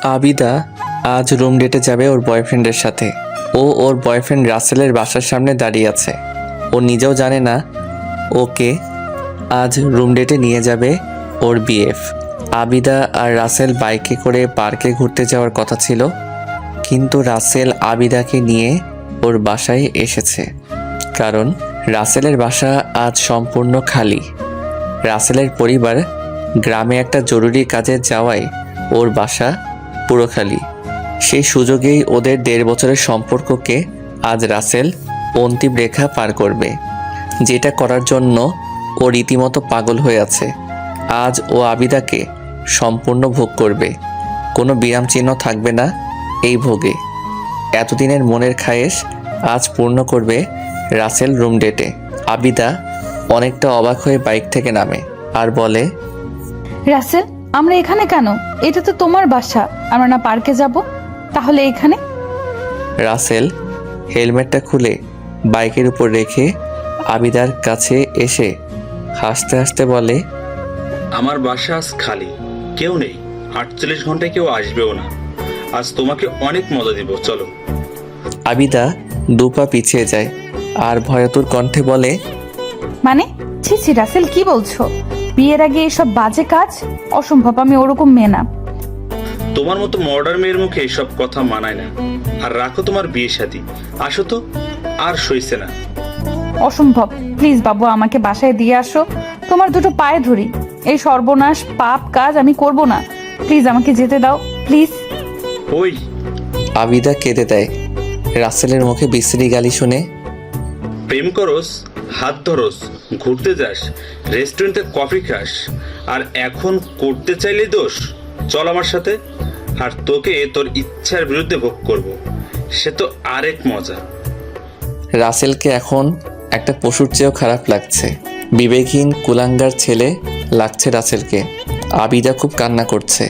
আবিদা আজ রুম ডেটে যাবে ওর বয়ফ্রেন্ডের সাথে। ওর বয়ফ্রেন্ড রাসেলের বাসার সামনে দাঁড়িয়ে আছে। ও নিজেও জানে না ওকে আজ রুম ডেটে নিয়ে যাবে ওর বিএফ। আবিদা আর রাসেল বাইকে করে পার্কে ঘুরতে যাওয়ার কথা ছিল, কিন্তু রাসেল আবিদাকে নিয়ে ওর বাসায় এসেছে, কারণ রাসেলের বাসা আজ সম্পূর্ণ খালি। রাসেলের পরিবার গ্রামে একটা জরুরি কাজে যাওয়ায় ওর বাসা পুরো খালি। সেই সুযোগেই ওদের 1.5 বছরের সম্পর্ককে আজ রাসেল অন্তিম রেখা পার করবে, যেটা করার জন্য ও রীতিমতো পাগল হয়ে আছে। আজ ও আবিদাকে সম্পূর্ণ ভোগ করবে, কোনো বিরাম চিহ্ন থাকবে না এই ভোগে। এতদিনের মনের খায়েশ আজ পূর্ণ করবে রাসেল রুম ডেটে। আবিদা অনেকটা অবাক হয়ে বাইক থেকে নামে আর বলে, রাসেল, আমরা এখানে কেন? এটা তো তোমার বাসা। আমরা না পার্কে যাব? তাহলে এখানে? রাসেল হেলমেটটা খুলে বাইকের উপর রেখে আবিদার কাছে এসে হাসতে হাসতে বলে, আমার বাসা আজ খালি, কেউ নেই। 48 ঘন্টায় কেউ আসবেও না। আজ তোমাকে অনেক মজা দিব, চলো। আবিদা 2 পা পিছিয়ে যায় আর ভয়াতুর কণ্ঠে বলে, মানে ছি ছি রাসেল, কি বলছো? বিয়ের আগে এসব বাজে কাজ? অসম্ভব, আমি ওরকম মেয়ে না। তোমার মতো মডার্ন মেয়ের মুখে এইসব কথা মানায় না। আর রাখো তোমার বিয়ে শাদী, আসো তো, আর সইছে না। অসম্ভব, প্লিজ বাবু আমাকে বাসায় দিয়ে আসো। তোমার দুটো পায়ে ধরি, এই সর্বনাশ পাপ কাজ আমি করব না। প্লিজ আমাকে যেতে দাও, প্লিজ। ওই আবিদা কেঁদে দেয়। রাসেলের মুখে বিশ্রী গালি শুনে, প্রেম করস, হাত ধরস, ঘুরতে যাস, রেস্টুরেন্টে কফি খাস, আর এখন করতে চাইলে দোষ। চল আমার সাথে, আর তোকে তোর ইচ্ছার বিরুদ্ধে ভোগ করব। সে তো আরেক মজা। রাসেলকে এখন একটা পশুর চেয়েও খারাপ লাগছে। বিবেকহীন কুলাঙ্গার ছেলে লাগছে রাসেলকে। আবিদা খুব কান্না করছে,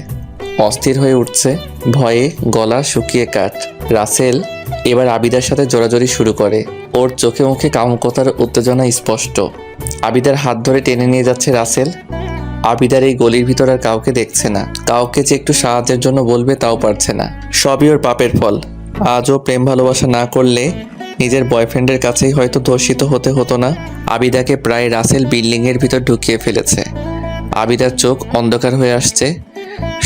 অস্থির হয়ে উঠছে, ভয়ে গলা শুকিয়ে কাঠ। রাসেল এবার আবিদার সাথে জোরাজোরি শুরু করে। ওর চোখে মুখে কামুকতার উত্তেজনা স্পষ্ট। আবিদার হাত ধরে টেনে নিয়ে যাচ্ছে রাসেল। আবিদার এই গলির ভিতর আর কাউকে দেখছে না। কাউকে যে একটু সাহায্যের জন্য বলবে তাও পারছে না। সবই ওর পাপের ফল। আজও প্রেম ভালোবাসা না করলে নিজের বয়ফ্রেন্ডের কাছেই হয়তো ধর্ষিত হতে হতো না। আবিদাকে প্রায় রাসেল বিল্ডিংয়ের ভিতর ঢুকিয়ে ফেলেছে। আবিদার চোখ অন্ধকার হয়ে আসছে,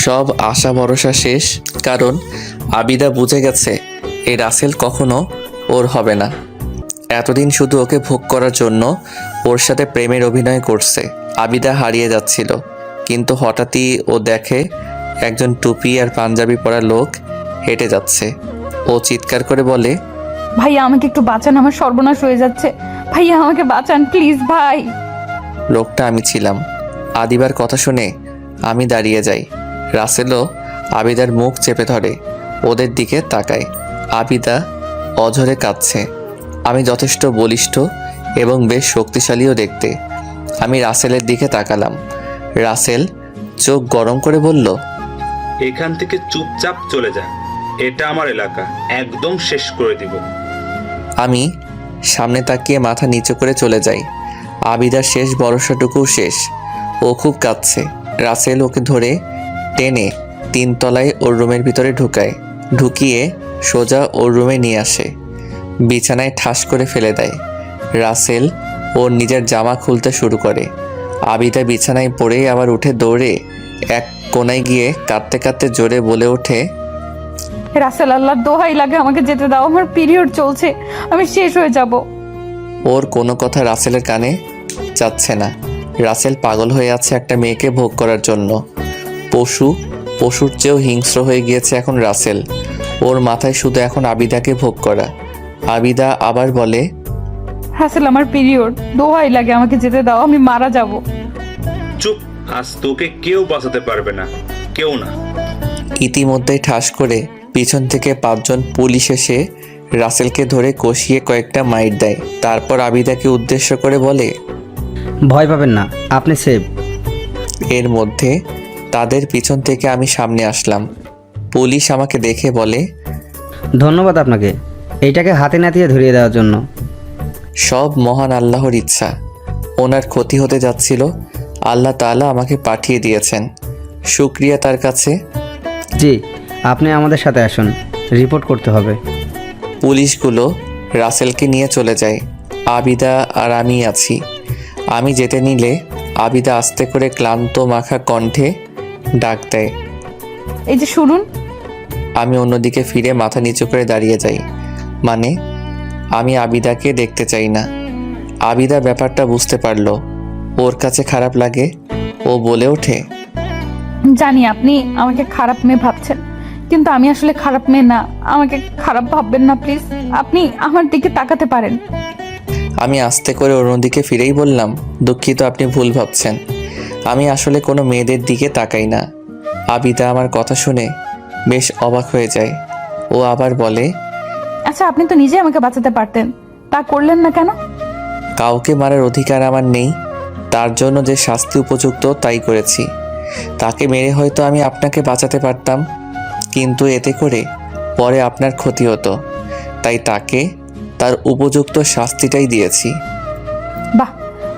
সব আশা ভরসা শেষ। কারণ আবিদা বুঝে গেছে এই রাসেল কখনো ওর হবে না। এতদিন শুধু ওকে ভোগ করার জন্য ওর সাথে প্রেমের অভিনয় করছে। আবিদা হারিয়ে যাচ্ছিল, কিন্তু হঠাৎই ও দেখে একজন টুপি আর পাঞ্জাবি পরা লোক হেঁটে যাচ্ছে। ও চিৎকার করে বলে, ভাইয়া আমাকে একটু বাঁচান, আমার সর্বনাশ হয়ে যাচ্ছে। ভাইয়া আমাকে বাঁচান প্লিজ ভাই। লোকটা আমি ছিলাম। আদিবার কথা শুনে আমি দাঁড়িয়ে যাই। রাসেলও আবিদার মুখ চেপে ধরে ওদের দিকে তাকায়। আবিদা অঝরে কাঁদছে। আমি যথেষ্ট বলিষ্ঠ এবং বেশ শক্তিশালীও দেখতে। আমি রাসেলের দিকে তাকালাম। রাসেল চোখ গরম করে বলল, এখান থেকে চুপচাপ চলে যা, এটা আমার এলাকা, একদম শেষ করে দিব। আমি সামনে তাকিয়ে মাথা নিচু করে চলে যাই। আবিদার শেষ ভরসাটুকুও শেষ। ও খুব কাঁদছে। রাসেল ওকে ধরে টেনে 3 তলায় ওর রুমের ভিতরে ঢুকিয়ে সোজা ওর রুমে নিয়ে আসে। বিছানায় ঠাস করে ফেলে দেয়। রাসেল ওর নিজের জামা খুলতে শুরু করে। আবিদা বিছানায় পড়ে আবার উঠে দৌড়ে এক কোনায় গিয়ে কাঁদতে কাঁদতে জোরে বলে ওঠে, রাসেল, আল্লাহর দোহাই লাগে আমাকে যেতে দাও, আমার পিরিয়ড চলছে, আমি শেষ হয়ে যাব। ওর কোনো কথা রাসেলের কানে যাচ্ছে না। রাসেল পাগল হয়ে আছে একটা মেয়েকে ভোগ করার জন্য। পশুর চেয়েও হিংস্র হয়ে গিয়েছে এখন রাসেল। ওর মাথায় শুধু এখন আবিদাকে ভোগ করা। আবিদা আবার বলে, রাসেল আমার পিরিয়ড, দোহাই লাগে আমাকে যেতে দাও, আমি মারা যাব। চুপ, আজ তোকে কেউ বাঁচাতে পারবে না, কেউ না। ইতিমধ্যেই ঠাস করে পিছন থেকে 5 জন পুলিশ এসে রাসেলকে ধরে কষিয়ে কয়েকটা মাইর দেয়। তারপর আবিদাকে উদ্দেশ্য করে বলে, ভয় পাবেন না, আপনি সেভ। এর মধ্যে তাদের পিছন থেকে আমি সামনে আসলাম। পুলিশ আমাকে দেখে বলে, ধন্যবাদ আপনাকে এইটাকে হাতে নাতিয়ে ধরিয়ে দেওয়ার জন্য। সব মহান আল্লাহর ইচ্ছা। ওনার ক্ষতি হতে যাচ্ছিল, আল্লাহ তাআলা আমাকে পাঠিয়ে দিয়েছেন। শুকরিয়া তার কাছে। জি, আপনি আমাদের সাথে আসুন, রিপোর্ট করতে হবে। পুলিশগুলো রাসেলকে নিয়ে চলে যায়। আবিদা আর আমি আছি। আমি যেতে নিলে আবিদা আস্তে করে ক্লান্ত মাখা কণ্ঠে ডাক দেয়। এই যে শুনুন। আমি অন্যদিকে ফিরে মাথা নিচু করে দাঁড়িয়ে যাই। মানে আমি আবিদাকে দেখতে চাই না। আবিদা ব্যাপারটা বুঝতে পারলো। ওর কাছে খারাপ লাগে। ও বলে ওঠে, জানি আপনি আমাকে খারাপ মেয়ে ভাবছেন, কিন্তু আমি আসলে খারাপ মেয়ে না। আমাকে খারাপ ভাববেন না প্লিজ। আপনি আমার দিকে তাকাতে পারেন। আমি আস্তে করে অন্যদিকে ফিরেই বললাম, দুঃখিত, আপনি ভুল ভাবছেন। আমি আসলে কোনো মেয়েদের দিকে তাকাই না। আবিদা আমার কথা শুনে বেশ অবাক হয়ে যায়। ও আবার বলে, আচ্ছা, আপনি তো নিজে আমাকে বাঁচাতে পারতেন, তা করলেন না কেন? কাউকে মারার অধিকার আমার নেই। তার জন্য যে শাস্তি উপযুক্ত তাই করেছি। তাকে মেরে হয়তো আমি আপনাকে বাঁচাতে পারতাম, কিন্তু এতে করে পরে আপনার ক্ষতি হতো। তাই তাকে তার উপযুক্ত শাস্তিটাই দিয়েছি। বাহ,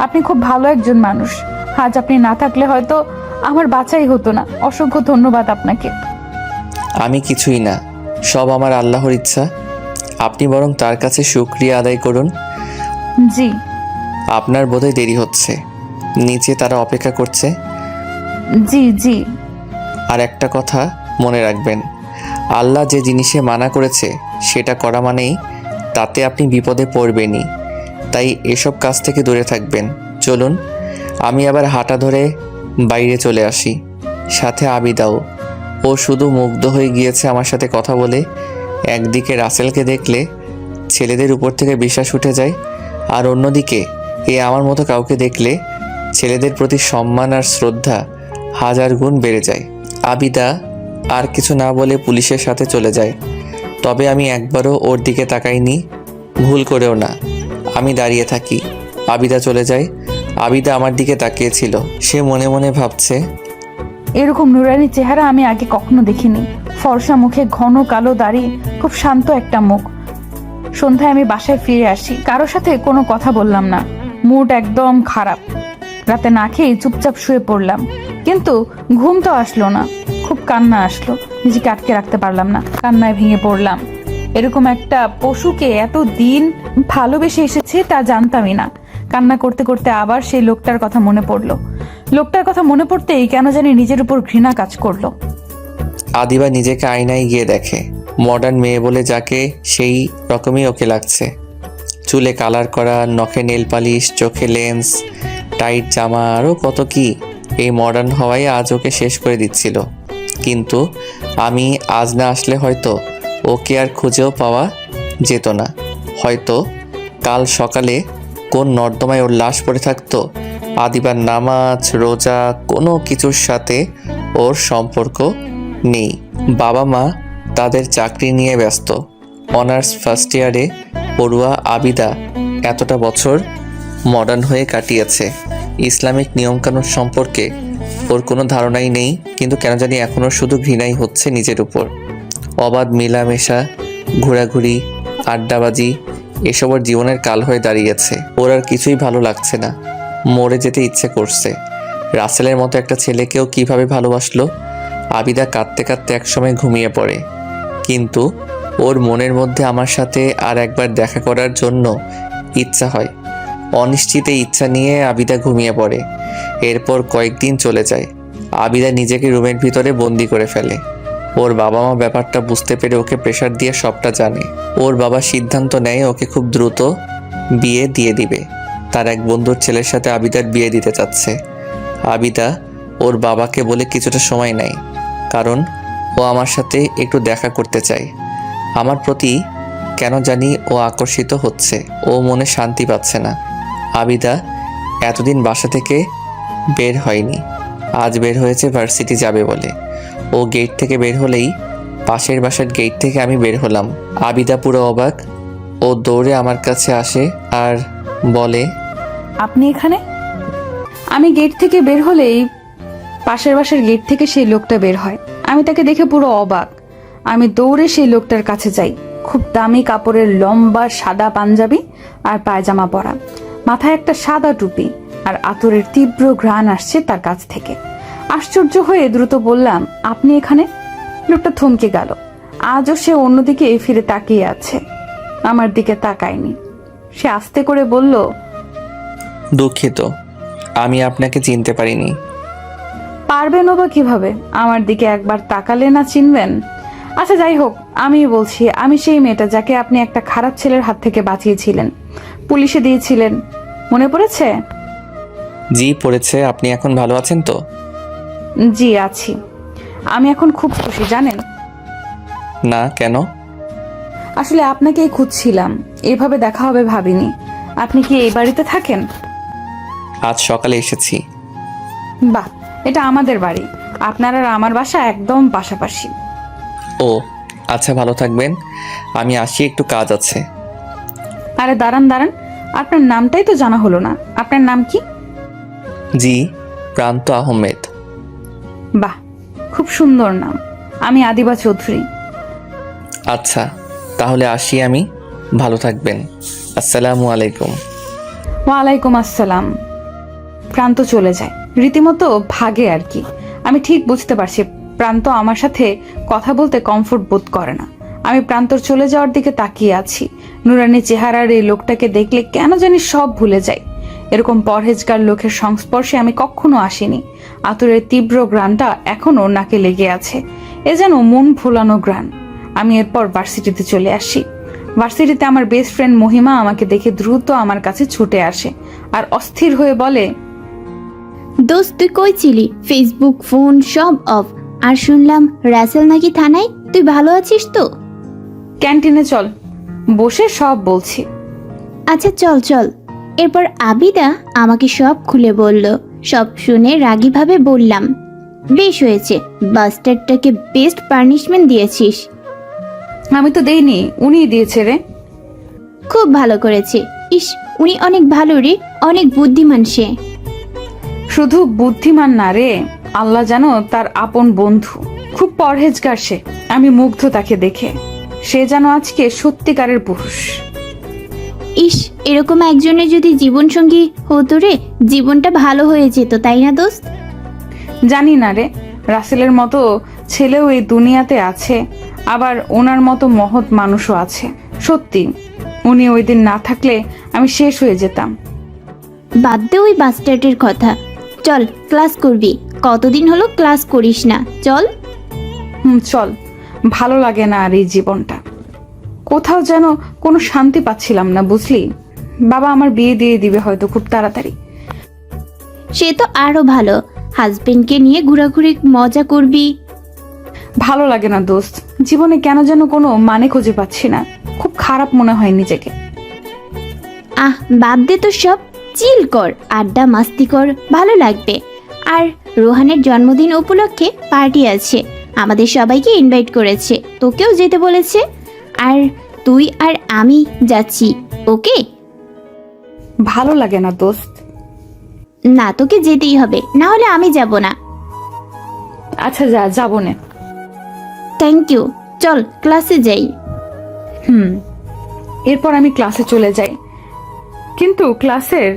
আপনি খুব ভালো একজন মানুষ। আজ আপনি না থাকলে হয়তো আমার বাঁচাই হতো না। অসংখ্য ধন্যবাদ আপনাকে। আমি কিছুই না, সব আমার আল্লাহর ইচ্ছা। আপনি বরং তার কাছে শুকরিয়া আদায় করুন। জি। আপনার বোধহয় দেরি হচ্ছে, নিচে তারা অপেক্ষা করছে। জি জি। আর একটা কথা মনে রাখবেন, আল্লাহ যে জিনিসে মানা করেছে সেটা করা মানেই তাতে আপনি বিপদে পড়বেনই। তাই এসব কাজ থেকে দূরে থাকবেন। চলুন, আমি আবার হাঁটা ধরে বাইরে চলে আসি, সাথে আবিদাও। ও শুধু মুগ্ধ হয়ে গিয়েছে আমার সাথে কথা বলে। একদিকে রাসেলকে দেখলে ছেলেদের উপর থেকে বিশ্বাস উঠে যায়, আর অন্যদিকে আমার মতো কাউকে দেখলে ছেলেদের প্রতি সম্মান আর শ্রদ্ধা হাজার গুণ বেড়ে যায়। আবিদা আর কিছু না বলে পুলিশের সাথে চলে যায়। তবে আমি একবারও ওর দিকে তাকাইনি, ভুল করেও না। আমি দাঁড়িয়ে থাকি, আবিদা চলে যায়। আবিদা আমার দিকে তাকিয়েছিল। সে মনে মনে ভাবছে, এরকম নুরানি চেহারা আমি আগে কখনো দেখিনি। ফর্সা মুখে, ঘন কালো দাড়ি, খুব শান্ত একটা মুখ। সন্ধ্যায় আমি বাসায় ফিরে আসি, কারো সাথে কোনো কথা বললাম না। মুড একদম খারাপ। রাতে না খেয়ে চুপচাপ শুয়ে পড়লাম, কিন্তু ঘুম তো আসলো না। খুব কান্না আসলো, নিজেকে আটকে রাখতে পারলাম না, কান্নায় ভেঙে পড়লাম। এরকম একটা পশুকে এত দিন ভালোবেসে এসেছে তা জানতামই না। কান্না করতে করতে আবার সেই লোকটার কথা মনে পড়লো। লোকটার কথা মনে পড়তেই কেন জানি নিজের উপর ঘৃণা কাজ করলো। আদিবা নিজেকে আয়নায় গিয়ে দেখে মডার্ন মেয়ে বলে যাকে, সেই রকমই ওকে লাগছে। চুলে কালার করা, নখে নেল পালিশ, চোখে লেন্স, টাইট জামা, আরও কত কি। এই মডার্ন হওয়াই আজ ওকে শেষ করে দিচ্ছিল। কিন্তু আমি আজ না আসলে হয়তো ওকে আর খুঁজেও পাওয়া যেত না। হয়তো কাল সকালে কোন নর্দমায় ওর লাশ পড়ে থাকতো। আদিবার নামাজ, রোজা কোনো কিছুর সাথে ওর সম্পর্ক নেই। বাবা মা তাদের চাকরি নিয়ে ব্যস্ত। অনার্স ফার্স্ট ইয়ারে পড়ুয়া আবিদা এতটা বছর মডার্ন হয়ে কাটিয়েছে। ইসলামিক নিয়মকানুন সম্পর্কে ওর কোনো ধারণাই নেই, কিন্তু কেন জানি এখনও শুধু ঘৃণাই হচ্ছে নিজের উপর। অবাধ মেলামেশা, ঘোরাঘুরি, আড্ডাবাজি এসব ওর জীবনের কাল হয়ে দাঁড়িয়েছে। ওর আর কিছুই ভালো লাগছে না, মরে যেতে ইচ্ছে করছে। রাসেলের মতো একটা ছেলেকেও কিভাবে ভালোবাসলো। আবিদা কাঁদতে কাঁদতে একসময় ঘুমিয়ে পড়ে, কিন্তু ওর মনের মধ্যে আমার সাথে আর একবার দেখা করার জন্য ইচ্ছা হয়। অনিশ্চিত ইচ্ছা নিয়ে আবিদা ঘুমিয়ে পড়ে। এরপর কয়েকদিন চলে যায়। আবিদা নিজেকে রুমের ভিতরে বন্দি করে ফেলে। ওর বাবা মা ব্যাপারটা বুঝতে পেরে ওকে প্রেশার দিয়ে সবটা জানে। ওর বাবা সিদ্ধান্ত নেয় ওকে খুব দ্রুত বিয়ে দিয়ে দিবে। তার এক বন্ধুর ছেলের সাথে আবিদার বিয়ে দিতে চাচ্ছে। আবিদা ওর বাবাকে বলে কিছুটা সময় নেয়, কারণ ও আমার সাথে একটু দেখা করতে চায়। আমার প্রতি কেন জানি ও আকর্ষিত হচ্ছে। ও মনে শান্তি পাচ্ছে না। আবিদা এতদিন বাসা থেকে বের হয়নি, আজ বের হয়েছে ভার্সিটি যাবে বলে। ও গেট থেকে বের হলেই পাশের বাসার গেট থেকে আমি বের হলাম। আবিদা পুরো অবাক। ও দৌড়ে আমার কাছে আসে আর বলে, আপনি এখানে? আমি গেট থেকে বের হলেই পাশের বাসার গেট থেকে সেই লোকটা বের হয়। আমি তাকে দেখে পুরো অবাক। আমি দৌড়ে সেই লোকটার কাছে যাই। খুব দামি কাপড়ের লম্বা সাদা পাঞ্জাবি আর পায়জামা পরা, মাথায় একটা সাদা টুপি, আর আতরের তীব্র ঘ্রাণ আসছে তার কাছ থেকে। আশ্চর্য হয়ে দ্রুত বললাম, আপনি এখানে? লোকটা থমকে গেল। আজও সে অন্যদিকে ফিরে তাকিয়ে আছে, আমার দিকে তাকায়নি। সে আস্তে করে বলল, দুঃখিত, আমি আপনাকে চিনতে পারিনি। পারবেনও বা কিভাবে? আমার দিকে একবার তাকালে না চিনবেন? আচ্ছা যাই হোক, আমি বলছি, আমি সেই মেয়েটা যাকে আপনি একটা খারাপ ছেলের হাত থেকে বাঁচিয়েছিলেন, পুলিশে দিয়েছিলেন, মনে পড়েছে? জি পড়েছে। আপনি এখন ভালো আছেন তো? জি আছি। আমি এখন খুব খুশি, জানেন? না, কেন? আসলে আপনাকেই খুঁজছিলাম, এভাবে দেখা হবে ভাবিনি। আপনি কি এই বাড়িতে থাকেন? আজ সকালে এসেছি। বাহ, এটা আমাদের বাড়ি। আপনার আর আমার বাসা একদম পাশাপাশি। ও আচ্ছা, ভালো থাকবেন। আমি আসি, একটু কাজ আছে। আরে দাঁড়ান দাঁড়ান, আপনার নামটাই তো জানা হলো না। আপনার নাম কি? জি, প্রান্ত আহমেদ। বাহ, খুব সুন্দর নাম। আমি আদিবা চৌধুরী। আচ্ছা, তাহলে আসি আমি। ভালো থাকবেন। আসসালামু আলাইকুম। ওয়ালাইকুম আসসালাম। প্রান্ত চলে যায়, রীতিমতো ভাগে আর কি। আমি ঠিক বুঝতে পারছি প্রান্ত আমার সাথে কথা বলতে কমফোর্ট বোধ করে না। আমি প্রান্তর চলে যাওয়ার দিকে তাকিয়ে আছি। নুরানি চেহারার এই লোকটাকে দেখলে কেন জানি সব ভুলে যাই। এরকম পরহেজগার লোকের সংস্পর্শে আমি কখনো আসিনি। আতরের তীব্র গ্রানটা এখনো নাকে লেগে আছে। এ যেন মন ভোলানো গ্রান। আমি এরপর ভার্সিটিতে চলে আসি। ভার্সিটিতে আমার বেস্ট ফ্রেন্ড মহিমা আমাকে দেখে দ্রুত আমার কাছে ছুটে আসে আর অস্থির হয়ে বলে, দোস্ত তুই কই ছিলি? ফেসবুক, ফোন সব অফ। আর শুনলাম রাসেল নাকি থানায়। তুই ভালো আছিস তো? ক্যান্টিনে চল, বসে সব বলছি। আচ্ছা চল চল। এরপর আবিদা আমাকে সব খুলে বলল। সব শুনে রাগীভাবে বললাম, বেশ হয়েছে, বাস্টারটাকে বেস্ট পানিশমেন্ট দিয়েছিস। আমি তো দেইনি, উনিই দিয়েছে রে। খুব ভালো করেছে। ইস, উনি অনেক ভালো রে, অনেক বুদ্ধিমান সে। শুধু বুদ্ধিমান না রে, আল্লাহ জানো তার আপন বন্ধু। খুব পরহেজগার সে। আমি মুগ্ধ তাকে দেখে। সে যেন আজকে সত্যিকারের পুরুষ। ইস, এরকম একজনের যদি জীবনসঙ্গী হতো রে, জীবনটা ভালো হয়ে যেত, তাই না দোস্ত? জানি না রে, রাসেলের মতো ছেলেও এই দুনিয়াতে আছে, আবার ওনার মতো মহৎ মানুষও আছে। সত্যি, উনি ওই দিন না থাকলে আমি শেষ হয়ে যেতাম। বাদ দে ওই বাস্টার্ডের কথা। চল ক্লাস করবি। কতদিন হলো ক্লাস করিস না, চল। চল। ভালো লাগে না আর এই জীবনটা। কোথাও যেন কোনো শান্তি পাচ্ছিলাম না, বুঝলি? বাবা আমার বিয়ে দিয়ে দিবে হয়তো খুব তাড়াতাড়ি। সে তো আরো ভালো, হাজবেন্ডকে নিয়ে ঘোরাঘুরি মজা করবি। ভালো লাগে না দোস্ত, জীবনে কেন যেন কোনো মানে খুঁজে পাচ্ছি না। খুব খারাপ মনে হয় নিজেকে। আহ বাদ দে তো সব, চিল কর, আড্ডা মাস্তি কর, ভালো লাগবে। আর রোহানের জন্মদিন উপলক্ষে পার্টি আছে, আমাদের সবাইকে ইনভাইট করেছে, তোকেও যেতে বলেছে। আর তুই আর আমি যাচ্ছি, ওকে? ভালো লাগে না দোস্ত। না, তোকে যেতেই হবে, না হলে আমি যাব না। আচ্ছা যাবো না। থ্যাংক ইউ, চল ক্লাসে যাই। এরপর আমি ক্লাসে চলে যাই, কিন্তু ক্লাসের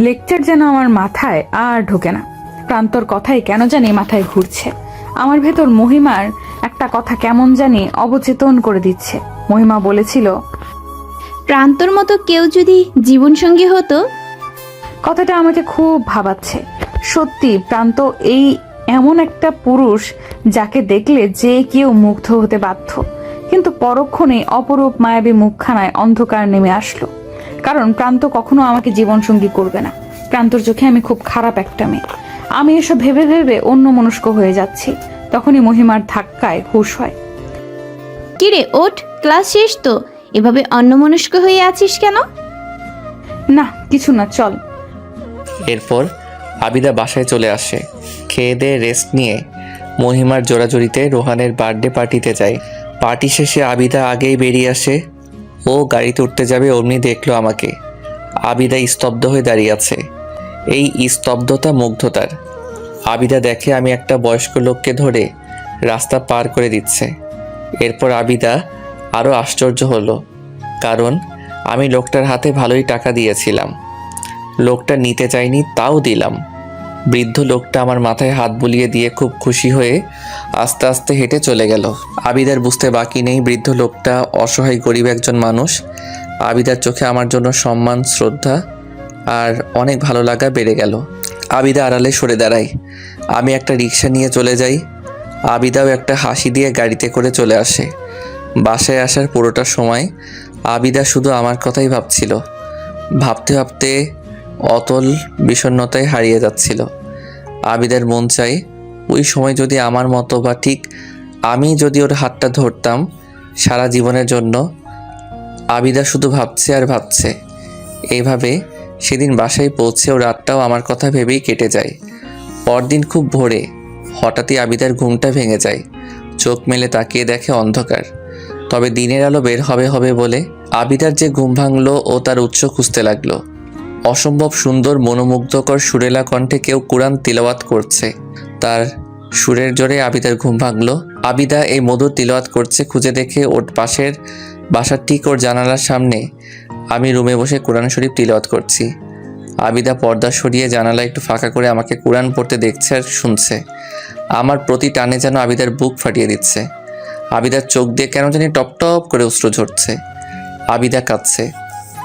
লেকচার যেন আমার মাথায় আর ঢোকে না। প্রান্তর কথাই কেন জানি মাথায় ঘুরছে। আমার ভেতর মহিমার একটা কথা কেমন জানি অবচেতন করে দিচ্ছে। মহিমা বলেছিল, প্রান্তর মতো কেউ যদি জীবনসঙ্গী হতো। কথাটা আমাকে খুব ভাবাচ্ছে। সত্যি প্রান্ত এই এমন একটা পুরুষ যাকে দেখলে যে কেউ মুগ্ধ হতে বাধ্য। কিন্তু পরক্ষণে অপরূপ মায়াবী মুখখানায় অন্ধকার নেমে আসলো। কারণ প্রান্ত কখনো আমাকে জীবনসঙ্গী করবে না। প্রান্তর চোখে আমি খুব খারাপ একটা মেয়ে। আমি এসব ভেবে ভেবে অন্যমনস্ক হয়ে যাচ্ছি। তখনই মহিমার ধাক্কায় হুঁশ হয়। কিরে ওঠ, ক্লাস শেষ তো, এভাবে অন্যমনস্ক হয়ে আছিস কেন? না কিছু না, চল। এরপর আবিদা বাসায় চলে আসে। খেয়ে দিয়ে রেস্ট নিয়ে মহিমার জোড়াজুড়িতে রোহানের বার্থডে পার্টিতে যায়। পার্টি শেষে আবিদা আগেই বেরিয়ে আসে। ও গাড়িতে উঠতে যাবে, অমনি দেখলো আমাকে। আবিদা স্তব্ধ হয়ে দাঁড়িয়ে আছে। এই স্তব্ধতা মুগ্ধতার। আবিদা দেখে আমি একটা বয়স্ক লোককে ধরে রাস্তা পার করে দিচ্ছে। এরপর আবিদা আরও আশ্চর্য হলো, কারণ আমি লোকটার হাতে ভালোই টাকা দিয়েছিলাম। লোকটা নিতে চাইনি, তাও দিলাম। বৃদ্ধ লোকটা আমার মাথায় হাত বুলিয়ে দিয়ে খুব খুশি হয়ে আস্তে আস্তে হেঁটে চলে গেল। আবিদার বুঝতে বাকি নেই বৃদ্ধ লোকটা অসহায় গরিব একজন মানুষ। আবিদার চোখে আমার জন্য সম্মান, শ্রদ্ধা আর অনেক ভালো লাগা বেড়ে গেল। আবিদা আড়ালে সরে দাঁড়ায়। আমি একটা রিক্সা নিয়ে চলে যাই। আবিদাও একটা হাসি দিয়ে গাড়িতে করে চলে আসে। বাসায় আসার পুরোটা সময় আবিদা শুধু আমার কথাই ভাবছিল। ভাবতে ভাবতে অতল বিষণ্ণতায় হারিয়ে যাচ্ছিল। আবিদার মন চাই ওই সময় যদি আমার মতো বা ঠিক আমি যদি ওর হাতটা ধরতাম সারা জীবনের জন্য। আবিদা শুধু ভাবছে আর ভাবছে। এইভাবে সেদিন বাসায় পৌঁছে ও রাতটাও আমার কথা ভেবেই কেটে যায়। পরদিন খুব ভোরে হঠাৎই আবিদার ঘুমটা ভেঙে যায়। চোখ মেলে তাকিয়ে দেখে অন্ধকার, তবে দিনের আলো বের হবে হবে বলে আবিদার যে ঘুম ভাঙলো ও তার উৎস খুঁজতে লাগলো। অসম্ভব সুন্দর মনোমুগ্ধকর সুরেলা কণ্ঠে কেউ কুরআন তিলাওয়াত করছে। তার সুরের জোরে আবিদার ঘুম ভাঙলো। আবিদা এই মধুর তিলাওয়াত করছে খুঁজে দেখে ওর পাশের বাসার ঠিক ওর জানালার সামনে আমি রুমে বসে কোরআন শরীফ তিলাওয়াত করছি। আবিদা পর্দা সরিয়ে জানালা একটু ফাঁকা করে আমাকে কোরআন পড়তে দেখছে আর শুনছে। আমার প্রতি টানে যেন আবিদার বুক ফাটিয়ে দিচ্ছে। আবিদার চোখ দিয়ে কেন জানি টপ টপ করে অশ্রু ঝরছে। আবিদা কাঁদছে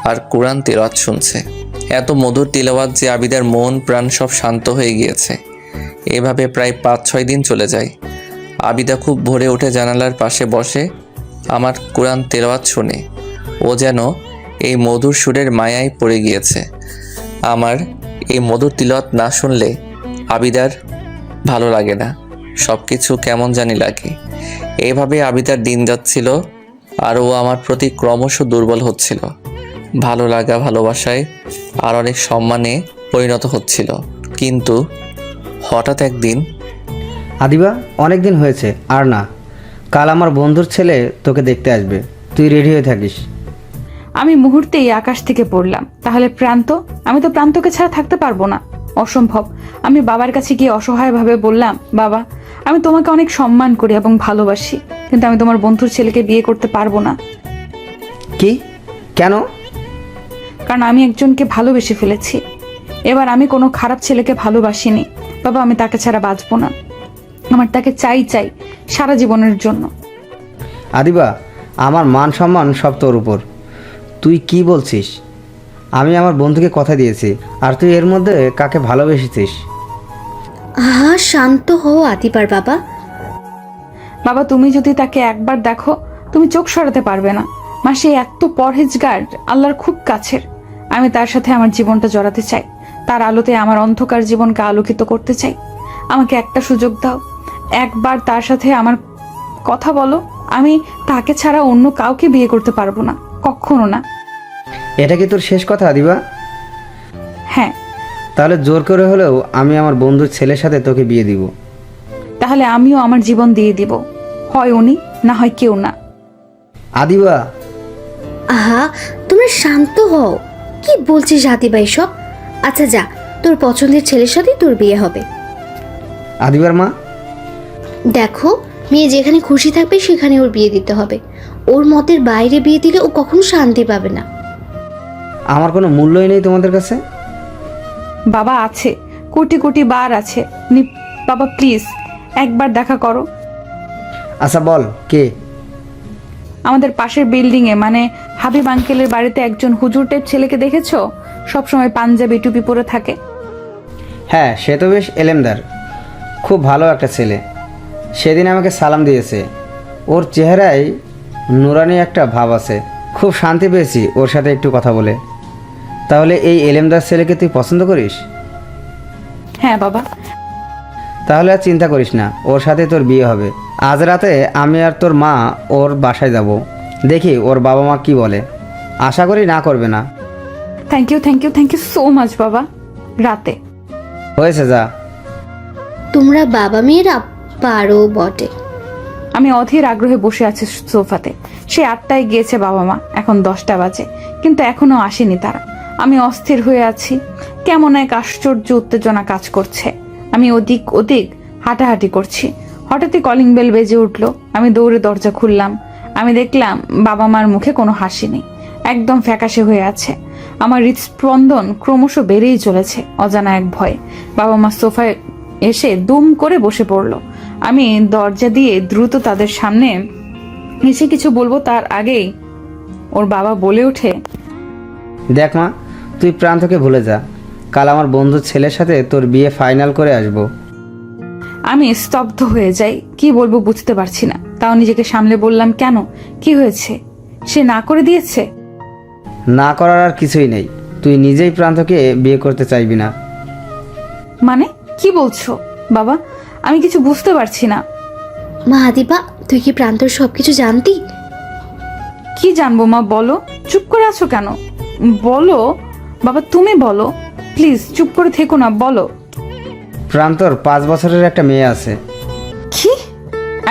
আর কোরআন তিলাওয়াত শুনছে। এত মধুর তিলাওয়াত যে আবিদার মন প্রাণ সব শান্ত হয়ে গিয়েছে। এভাবে প্রায় 5-6 দিন চলে যায়। আবিদা খুব ভোরে উঠে জানালার পাশে বসে আমার কোরআন তিলাওয়াত শোনে। ও যেন এই মধুর সুরের মায়ায় পড়ে গিয়েছে। আমার এই মধুর তিলাওয়াত না শুনলে আবিদার ভালো লাগে না, সব কিছু কেমন জানি লাগে। এইভাবে আবিদার দিন যাচ্ছিল আর ও আমার প্রতি ক্রমশ দুর্বল হচ্ছিল। ভালো লাগা ভালোবাসায় আর অনেক সম্মানে পরিণত হচ্ছিল। কিন্তু হঠাৎ একদিন আদিবা, অনেক দিন হয়েছে আর না, কাল আমার বন্ধুর ছেলে তোকে দেখতে আসবে, তুই রেডি হয়ে থাকিস। আমি মুহূর্তেই আকাশ থেকে পড়লাম। তাহলে প্রান্ত? আমি তো প্রান্তকে ছাড়া থাকতে পারবো না, অসম্ভব। আমি বাবার কাছে গিয়ে অসহায়ভাবে বললাম, বাবা, আমি তোমাকে অনেক সম্মান করি এবং ভালোবাসি, কিন্তু আমি তোমার বন্ধুর ছেলেকে বিয়ে করতে পারবো না। কি? কেন? কারণ আমি একজনকে ভালোবেসে ফেলেছি। এবার আমি কোনো খারাপ ছেলেকে ভালোবাসিনি বাবা, আমি তাকে ছাড়া বাঁচবো না। আমার তাকে চাই চাই সারা জীবনের জন্য। আদিবা, আমার মান সম্মান সব তোর উপর। তুই কি বলছিস? আমি আমার বন্ধুকে কথা দিয়েছি, আর তুই এর মধ্যে কাকে ভালোবেসেছিস? আহা, শান্ত হও আদিবার বাবা। বাবা, তুমি যদি তাকে একবার দেখো তুমি চোখ সরাতে পারবে না। মাসে এত পরহেজগার, আল্লাহর খুব কাছের। আমি তার সাথে আমার জীবনটা জড়াতে চাই, তার আলোতে আমার অন্ধকার জীবনকে আলোকিত করতে চাই। আমাকে একটা সুযোগ দাও, একবার তার সাথে আমার কথা বলো। আমি তাকে ছাড়া অন্য কাউকে বিয়ে করতে পারবো না, কখনো না। এটা কি তোর শেষ কথা আদিবা? হ্যাঁ। তাহলে জোর করে হলেও আমি আমার বন্ধুর ছেলের সাথে তোকে বিয়ে দিব। তাহলে আমিও আমার জীবন দিয়ে দিব, হয় উনি না হয় কেউ না। আদিবা, আহা, তোমরা শান্ত হও। কি বলছিস আদিবা এসব? আচ্ছা যা, তোর পছন্দের ছেলের সাথে তোর বিয়ে হবে। আদিবার মা, দেখো, মেয়ে যেখানে খুশি থাকবে সেখানে ওর বিয়ে দিতে হবে। ওর মতের বাইরে বিয়ে দিলে ও কখনো শান্তি পাবে না। আমার কোনো মূল্যই নেই তোমাদের কাছে? বাবা আছে, কোটি কোটি বার আছে। বাবা প্লিজ একবার দেখা করো। আচ্ছা বল, কে? আমাদের পাশের বিল্ডিং এ, মানে হাবিব আঙ্কেলের বাড়িতে একজন হুজুর টাইপ ছেলেকে দেখেছো? সবসময় পাঞ্জাবি টুপি পরে থাকে। হ্যাঁ, সে তো বেশ এলেমদার, খুব ভালো একটা ছেলে। সেদিন আমাকে সালাম দিয়েছে। ওর চেহারায় নুরানি একটা ভাব আছে। খুব শান্তি পেয়েছি ওর সাথে একটু কথা বলে। তাহলে এই এলেমদার ছেলেকে তুই পছন্দ করিস? হ্যাঁ বাবা। তাহলে আর চিন্তা করিস না, ওর সাথে তোর বিয়ে হবে। আজ রাতে আমি আর তোর মা ওর বাসায় যাব, দেখি ওর বাবা মা কি বলে। আশা করি না করবে না। Thank you, thank you, thank you so much বাবা। রাতে হয়েছে, যা। তোমরা বাবা মেয়েরা পারো বটে। আমি অধীর আগ্রহে বসে আছি সোফাতে। সে 8টায় গিয়েছে বাবা মা, এখন 10টা বাজে, কিন্তু এখনো আসেনি তারা। আমি অস্থির হয়ে আছি, কেমন এক আশ্চর্য উত্তেজনা কাজ করছে। আমি ওদিক ওদিক হাঁটাহাঁটি করছি। হঠাৎই কলিং বেল বেজে উঠলো। আমি দৌড়ে দরজা খুললাম। আমি দেখলাম বাবা মার মুখে কোনো হাসি নেই, একদম ফ্যাকাশে হয়ে আছে। আমার হৃদস্পন্দন ক্রমশ বেড়েই চলেছে অজানা এক ভয়। বাবা মা সোফায় এসে দুম করে বসে পড়লো। আমি দরজা দিয়ে দ্রুত তাদের সামনে এসে কিছু বলবো তার আগেই ওর বাবা বলে ওঠে, দেখ মা, তুই প্রান্তকে ভুলে যা। কাল আমার বন্ধুর ছেলের সাথে তোর বিয়ে ফাইনাল করে আসবো। আমি স্তব্ধ হয়ে যাই, কি বলবো বুঝতে পারছি না। তাও নিজেকে সামলে বললাম, কেন, কি হয়েছে? সে না করে দিয়েছে? না করার আর কিছুই নেই, তুই নিজেই প্রান্তকে বিয়ে করতে চাইবি না। মানে কি বলছো বাবা? আমি কিছু বুঝতে পারছি না। মা আদিবা, তুই কি প্রান্তর সবকিছু জানতি? কি জানবো মা, বলো। চুপ করে আছো কেন? বলো বাবা, তুমি বলো প্লিজ, চুপ করে থেকো না, বলো। প্রান্তর 5 বছরের একটা মেয়ে আছে। কি?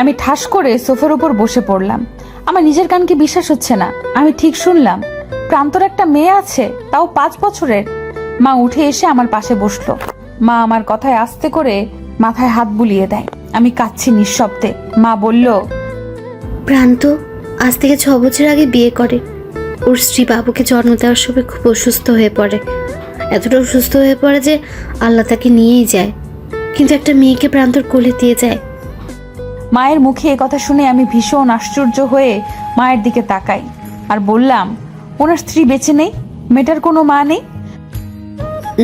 আমি ঠাস করে সোফার উপর বসে পড়লাম। আমার নিজের কানকে বিশ্বাস হচ্ছে না। আমি ঠিক শুনলাম? প্রান্তর একটা মেয়ে আছে, তাও 5 বছরের? মা উঠে এসে আমার পাশে বসলো। মা আমার কথায় আস্তে করে মাথায় হাত বুলিয়ে দেয়। আমি কাঁদছি নিঃশব্দে। মা বলল, প্রান্ত আজ থেকে 6 বছর আগে বিয়ে করে। ওর স্ত্রী বাবুকে জন্ম দেওয়ার সময় খুব অসুস্থ হয়ে পড়ে। এতটা অসুস্থ হয়ে পড়ে যে আল্লাহ তাকে নিয়েই যায়, কিন্তু একটা মেয়েকে প্রান্তর কোলে দিয়ে যায়। মায়ের মুখে এ কথা শুনে আমি ভীষণ আশ্চর্য হয়ে মায়ের দিকে তাকাই আর বললাম, ওনার স্ত্রী বেঁচে নেই? মেয়েটার কোনো মা নেই?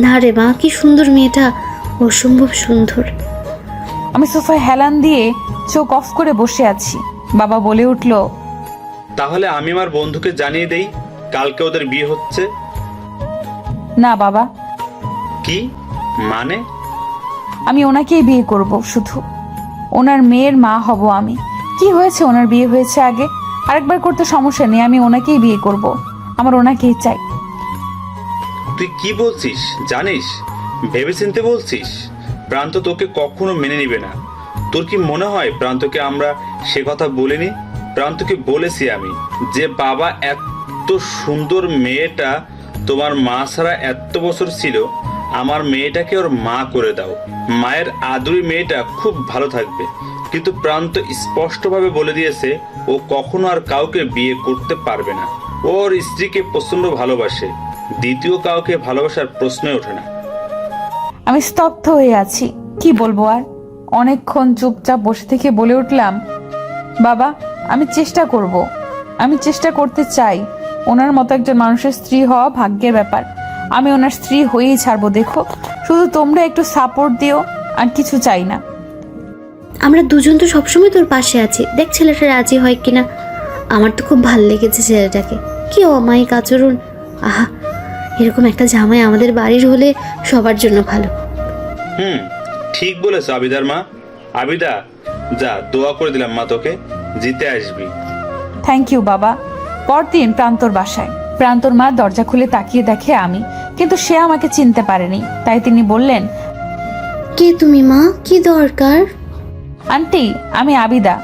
না রে মা, কি সুন্দর মেয়েটা, অসম্ভব সুন্দর। আমি সোফায় হেলান দিয়ে চোখ অফ করে বসে আছি। বাবা বলে উঠল, তাহলে আমি আমার বন্ধুকে জানিয়ে দেই কালকে ওদের বিয়ে হচ্ছে। না বাবা, কি মানে? আমি ওনাকেই বিয়ে করব, শুধু ওনার মেয়ের মা হব আমি। কি হয়েছে, ওনার বিয়ে হয়েছে আগে, আরেকবার করতে সমস্যা নেই। আমি ওনাকেই বিয়ে করব, আমার ওনাকেই চাই। তুই কি বলছিস জানিস? ভেবেচিন্তে বলছিস? প্রান্ত তোকে কখনো মেনে নিবে না। তোর কি মনে হয় প্রান্তকে আমরা সে কথা বলিনি? প্রান্তকে বলেছি আমি যে বাবা, এত সুন্দর মেয়েটা তোমার মা ছাড়া এত বছর ছিল, আমার মেয়েটাকে ওর মা করে দাও। মায়ের আদুরি মেয়েটা খুব ভালো থাকবে। কিন্তু প্রান্ত স্পষ্টভাবে বলে দিয়েছে ও কখনো আর কাউকে বিয়ে করতে পারবে না। ওর স্ত্রীকে প্রচন্ড ভালোবাসে, দ্বিতীয় কাউকে ভালোবাসার প্রশ্নই ওঠে না। আমি স্তব্ধ হয়ে আছি, কি বলবো আর। অনেকক্ষণ চুপচাপ বসে থেকে বলে উঠলাম, বাবা আমি চেষ্টা করব, আমি চেষ্টা করতে চাই। ওনার মতো একজন মানুষের স্ত্রী হওয়া ভাগ্যের ব্যাপার। আমি ওনার স্ত্রী হয়েই ছাড়বো। দেখো, শুধু তোমরা একটু সাপোর্ট দিও, আর কিছু চাই না। আমরা দুজন তো সবসময় তোর পাশে আছি, দেখ ছেলেটা রাজি হয় কিনা। আমার তো খুব ভালো লেগেছে ছেলেটাকে, কি অমায়িক আচরণ। আহা, এরকম একটা জামাই আমাদের বাড়ির হলে সবার জন্য ভালো। ঠিক বলেছ আবিদার মা। আবিদা, যা, দোয়া করে দিলাম মা তোকে, জিতে আসবি। থ্যাংক ইউ বাবা। পরদিন প্রান্তর বাসায়। প্রান্তর মা দরজা খুলে তাকিয়ে দেখে আমি, কিন্তু সে আমাকে চিনতে পারেনি। তাই তিনি বললেন, কে তুমি মা, কি দরকার? আন্টি আমি আবিদা।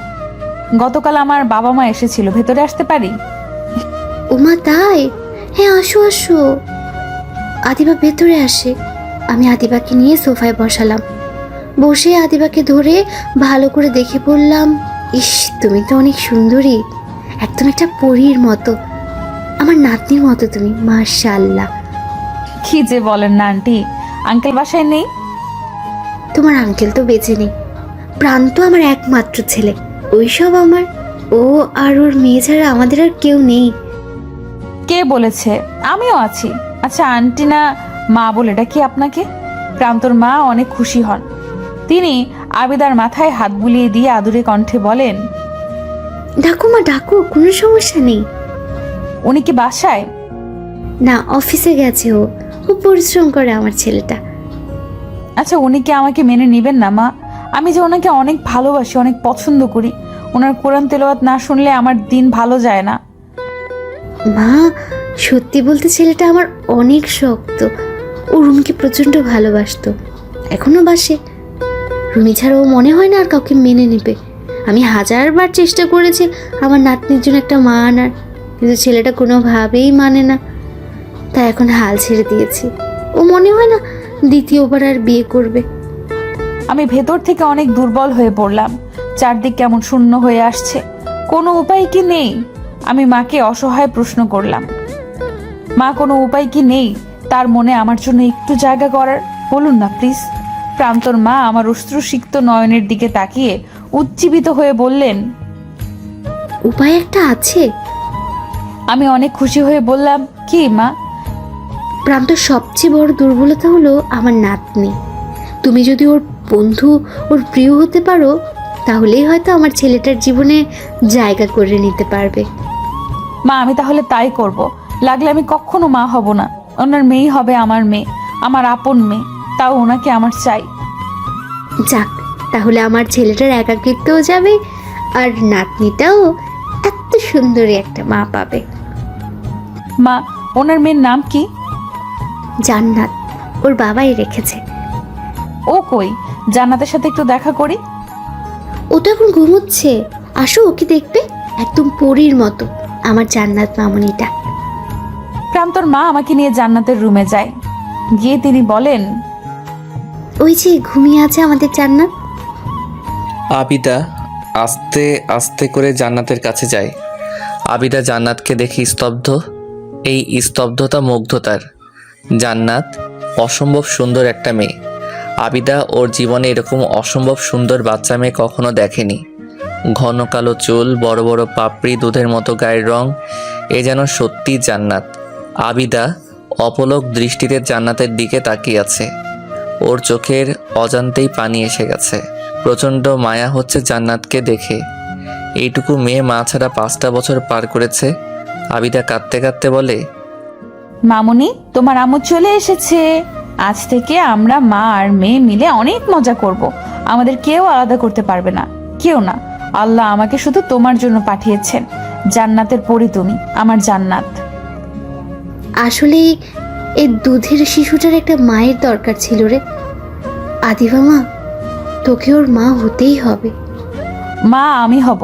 গতকাল আমার বাবা মা এসেছিল, ভেতরে আসতে পারি? ওমা তাই? হ্যাঁ আসো আসো। আদিবা ভেতরে আসে। আমি আদিবাকে নিয়ে সোফায় বসালাম। বসে আদিবাকে ধরে ভালো করে দেখে বললাম, ইস তুমি তো অনেক সুন্দরী, একদম একটা পরীর মতো, আমার নাতনির মতো তুমি, মাশাআল্লাহ। কি যে বলেন না আন্টি, আঙ্কেল বাসায় নেই? তোমার আঙ্কেল তো বেঁচে নেই, প্রান্ত আমার একমাত্র ছেলে। ওইসব আমার, ও আর ওর মেয়ে ছাড়া আমাদের আর কেউ নেই। কে বলেছে? আমিও আছি। আচ্ছা আন্টি না মা বলে ডাকি আপনাকে? প্রান্তর মা অনেক খুশি হন। তিনি আবিদার মাথায় হাত বুলিয়ে দিয়ে আদুরে কণ্ঠে বলেন, ডাকো মা ডাকো, কোনো সমস্যা নেই। উনি কি বাসায়? না, অফিসে গেছে ও, খুব পরিশ্রম করে আমার ছেলেটা। আচ্ছা উনি কি আমাকে মেনে নেবেন না মা? আমি যে ওনাকে অনেক ভালোবাসি, অনেক পছন্দ করি। ওনার কোরআন তেলাওয়াত না শুনলে আমার দিন ভালো যায় না। মা সত্যি বলতে ছেলেটা আমার অনেক শক্ত। ও রুমিকে প্রচণ্ড ভালোবাসতো, এখনো বাসে। রুমি ছাড়া ও মনে হয় না আর কাউকে মেনে নেবে। আমি 1000বার চেষ্টা করেছি আমার নাতনির জন্য একটা মা আনার, কিন্তু ছেলেটা কোনোভাবেই মানে না। তাই এখন হাল ছেড়ে দিয়েছি। ও মনে হয় না দ্বিতীয়বার আর বিয়ে করবে। আমি ভেতর থেকে অনেক দুর্বল হয়ে পড়লাম। চারদিক কেমন শূন্য হয়ে আসছে, কোনো উপায় কি নেই? আমি মাকে অসহায় প্রশ্ন করলাম, মা কোনো উপায় কি নেই তার মনে আমার জন্য একটু জায়গা করার? বলুন না প্লিজ। প্রান্তর মা আমার অশ্রুসিক্ত নয়নের দিকে তাকিয়ে উজ্জীবিত হয়ে বললেন। উপায় একটা আছে। আমি অনেক খুশি হয়ে বললাম, কি মা? প্রান্তর সবচেয়ে বড় দুর্বলতা হলো আমার নাতনি। তুমি যদি ওর বন্ধু, ওর প্রিয় হতে পারো, তাহলেই হয়তো আমার ছেলেটার জীবনে জায়গা করে নিতে পারবে। মা আমি তাহলে তাই করব। লাগলে আমি কখনো মা হব না, ওনার মেয়েই হবে আমার মেয়ে, আমার আপন মেয়ে। তাও ওনাকে আমার চাই। যাক, তাহলে আমার ছেলেটার একাকিত্বও যাবে, আর নাতনিটাও এত সুন্দরী একটা মা পাবে। মা, ওনার মেয়ের নাম কি? জান্নাত, ওর বাবাই রেখেছে। ও কই? জান্নাতের সাথে একটু দেখা করি। ও তো এখন ঘুমোচ্ছে, আসো ওকে দেখবে, একদম পরীর মতো আমার জান্নাত মামুনিটা। প্রান্তর মা আমাকে নিয়ে জান্নাতের রুমে যায়। গিয়ে তিনি বলেন, ওই যে ঘুমিয়ে আছে আমাদের জান্নাত। আবিদা আস্তে আস্তে করে জান্নাতের কাছে যায়। আবিদা জান্নাতকে দেখে স্তব্ধ। এই স্তব্ধতা মুগ্ধতার। জান্নাত অসম্ভব সুন্দর একটা মেয়ে। আবিদা ওর জীবনে এরকম অসম্ভব সুন্দর বাচ্চা মেয়ে কখনো দেখেনি। ঘন কালো চুল, বড় বড় পাপড়ি, দুধের মতো গায়ের রং, এ যেন সত্যি জান্নাত। আবিদা অপলক দৃষ্টিতে জান্নাতের দিকে তাকিয়ে আছে। ওর চোখের অজান্তেই পানি এসে গেছে। প্রচণ্ড মায়া হচ্ছে জান্নাতকে দেখে। এইটুকু মেয়ে মা ছাড়া 5টা বছর পার করেছে। আবিদা কাঁদতে কাঁদতে বলে, মামুনি তোমার আম্মু চলে এসেছে। আজ থেকে আমরা মা আর মেয়ে মিলে অনেক মজা করব। আমাদের কেউ আলাদা করতে পারবে না, কেউ না। আল্লাহ আমাকে শুধু তোমার জন্য পাঠিয়েছেন। জান্নাতের পরি তুমি, আমার জান্নাত। আসলে এই দুধের শিশুটার একটা মায়ের দরকার ছিল রে আদিবা মা, তোকে ওর মা হতেই হবে। মা আমি হব।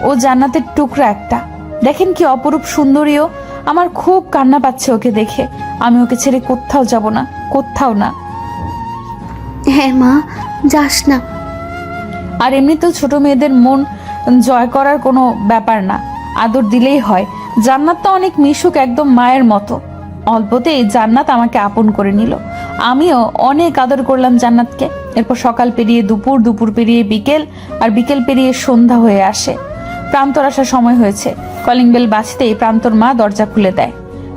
ও জান্নাতের টুকরা একটা। দেখেন কি অপরূপ সুন্দরীও। আমার খুব কান্না পাচ্ছে ওকে দেখে। আমি ওকে ছেড়ে কোথাও যাব না, কোথাও না। হ্যাঁ মা, যাস না। আর এমনিতেও ছোট মেয়েদের মন জয় করার কোনো ব্যাপার না, আদর দিলেই হয়। জান্নাত তো অনেক মিশুক, একদম মায়ের মতো। অল্পতেই জান্নাত আমাকে আপন করে নিল। আমিও অনেক আদর করলাম জান্নাতকে। এরপর সকাল পেরিয়ে দুপুর, দুপুর পেরিয়ে বিকেল, আর বিকেল পেরিয়ে সন্ধ্যা হয়ে আসে। প্রান্তর আসার সময় হয়েছে। কলিং বেল বাজতেই প্রান্তর মা দরজা খুলে দেয়।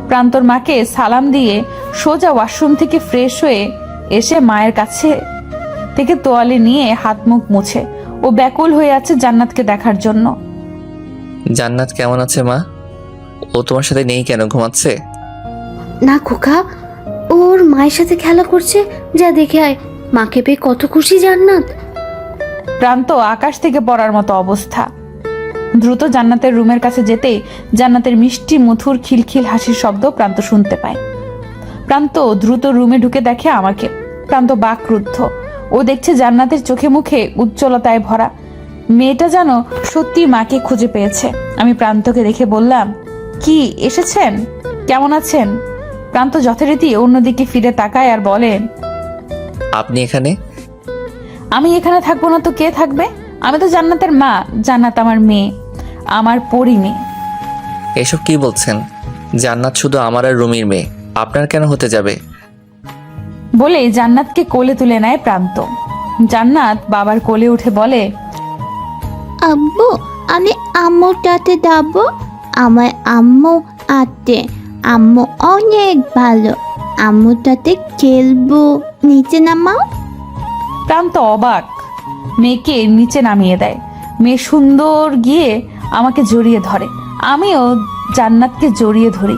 প্রান্তর মাকে সালাম দিয়ে সোজা ওয়াশরুম থেকে ফ্রেশ হয়ে এসে মায়ের কাছে থেকে তোয়ালে নিয়ে হাত মুখ মুছে ও ব্যাকুল হয়ে আছে জান্নাতকে দেখার জন্য। জান্নাত কেমন আছে মা? ও তোমার সাথে নেই কেন? ঘুমাচ্ছে? না খোকা, ওর মায়ের সাথে খেলা করছে, যা দেখে আয়। মাকে পেয়ে কত খুশি জান্নাত। প্রান্ত আকাশ থেকে পড়ার মতো অবস্থা। দ্রুত জান্নাতের রুমের কাছে যেতেই জান্নাতের মিষ্টি মধুর খিলখিল হাসির শব্দ প্রান্ত শুনতে পায়। প্রান্ত দ্রুত রুমে ঢুকে দেখে আমাকে। প্রান্ত বাকরুদ্ধ। ও দেখছে জান্নাতের চোখে মুখে উজ্জ্বলতায় ভরা। মেয়েটা যেন সত্যি মাকে খুঁজে পেয়েছে। আমি প্রান্তকে দেখে বললাম, কি এসেছেন? কেমন আছেন? প্রান্ত যথারীতি অন্যদিকে ফিরে তাকায় আর বলে, আপনি এখানে? আমি এখানে থাকবো না তো কে থাকবে? আমি তো জান্নাতের মা, জান্নাত আমার মেয়ে, আমার পরি মেয়ে। এসব কি বলছেন? জান্নাত শুধু আমার আর রুমির মেয়ে, আপনার কেন হতে যাবে? বলে জান্নাতকে কোলে তুলে নেয় প্রান্ত। জান্নাত বাবার কোলে উঠে বলে, আব্বু, আমি আম্মুটাতে যাব। আমার আম্মু আছে, আম্মু অনেক ভালো। আম্মুটাতে খেলবো, নিচে নামাও। প্রান্ত অবাক। মেয়েকে নিচে নামিয়ে দেয়। মেয়ে সুন্দর গিয়ে আমাকে জড়িয়ে ধরে। আমিও জান্নাতকে জড়িয়ে ধরি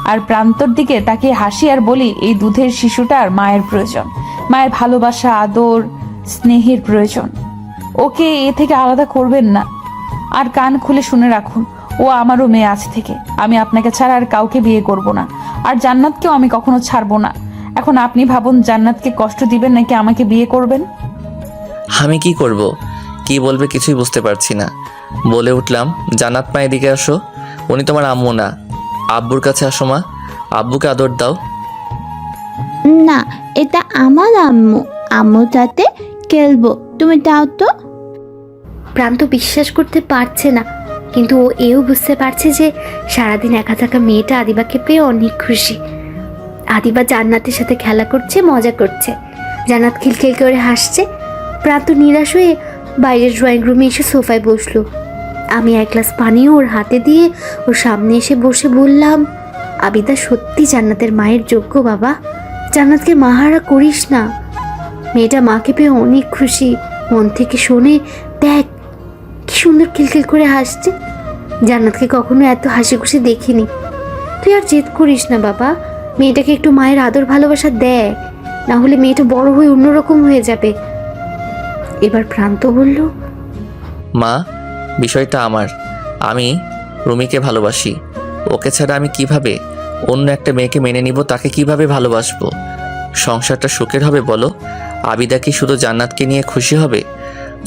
আর প্রান্তর দিকে তাকিয়ে হাসি আর বলি, এই দুধের শিশুটার মায়ের প্রয়োজন, মায়ের ভালোবাসা, আদর, স্নেহের প্রয়োজন। ওকে এ থেকে আলাদা করবেন না। আর কান খুলে শুনে রাখুন, ও আমারও মেয়ে আজ থেকে। আমি আপনাকে ছাড়া আর কাউকে বিয়ে করব না, আর জান্নাতকেও আমি কখনো ছাড়বো না। এখন আপনি ভাবুন, জান্নাতকে কষ্ট দিবেন নাকি আমাকে বিয়ে করবেন? আমি কি করব? কি বলবে কিছুই বুঝতে পারছি না। বলে উঠলাম, জান্নাত মা এদিকে আসো। উনি তোমার আম্মু না। আব্বুর কাছে আসো মা, আব্বুকে আদর দাও। না, এটা আমার আম্মু, আম্মুর সাথে খেলবো, তুমি দাও তো। প্রান্ত বিশ্বাস করতে পারছে না, কিন্তু ও এও বুঝতে পারছে যে সারাদিন একা থাকা মেয়েটা আদিবাকে পেয়ে অনেক খুশি। আদিবা জান্নাতের সাথে খেলা করছে, মজা করছে। জান্নাত খিলখিল করে হাসছে। প্রান্ত নিরাশ হয়ে বাইরের ড্রয়িং রুমে এসে সোফায় বসলো। আমি এক গ্লাস পানিও ওর হাতে দিয়ে ওর সামনে এসে বসে বললাম, আবিদা সত্যি জান্নাতের মায়ের যোগ্য বাবা। জান্নাতকে মাহারা করিস না। মেয়েটা মাকে পেয়ে অনেক খুশি, মন থেকে শোনে। দেখ কি সুন্দর খিলখিল করে হাসছে। জান্নাতকে কখনো এত হাসি খুশি দেখিনি। তুই আর জেদ করিস না বাবা, মেয়েটাকে একটু মায়ের আদর ভালোবাসা দেয়, না হলে মেয়েটা বড় হয়ে অন্যরকম হয়ে যাবে। এবার প্রান্ত বলল, মা, বিষয়টা আমার। আমি রুমিকে ভালোবাসি। ওকে ছাড়া আমি কিভাবে অন্য একটা মেয়েকে মেনে নিব? তাকে কিভাবে ভালোবাসবো? সংসারটা সুখের হবে বলো? আবিদা কি শুধু জান্নাতকে নিয়ে খুশি হবে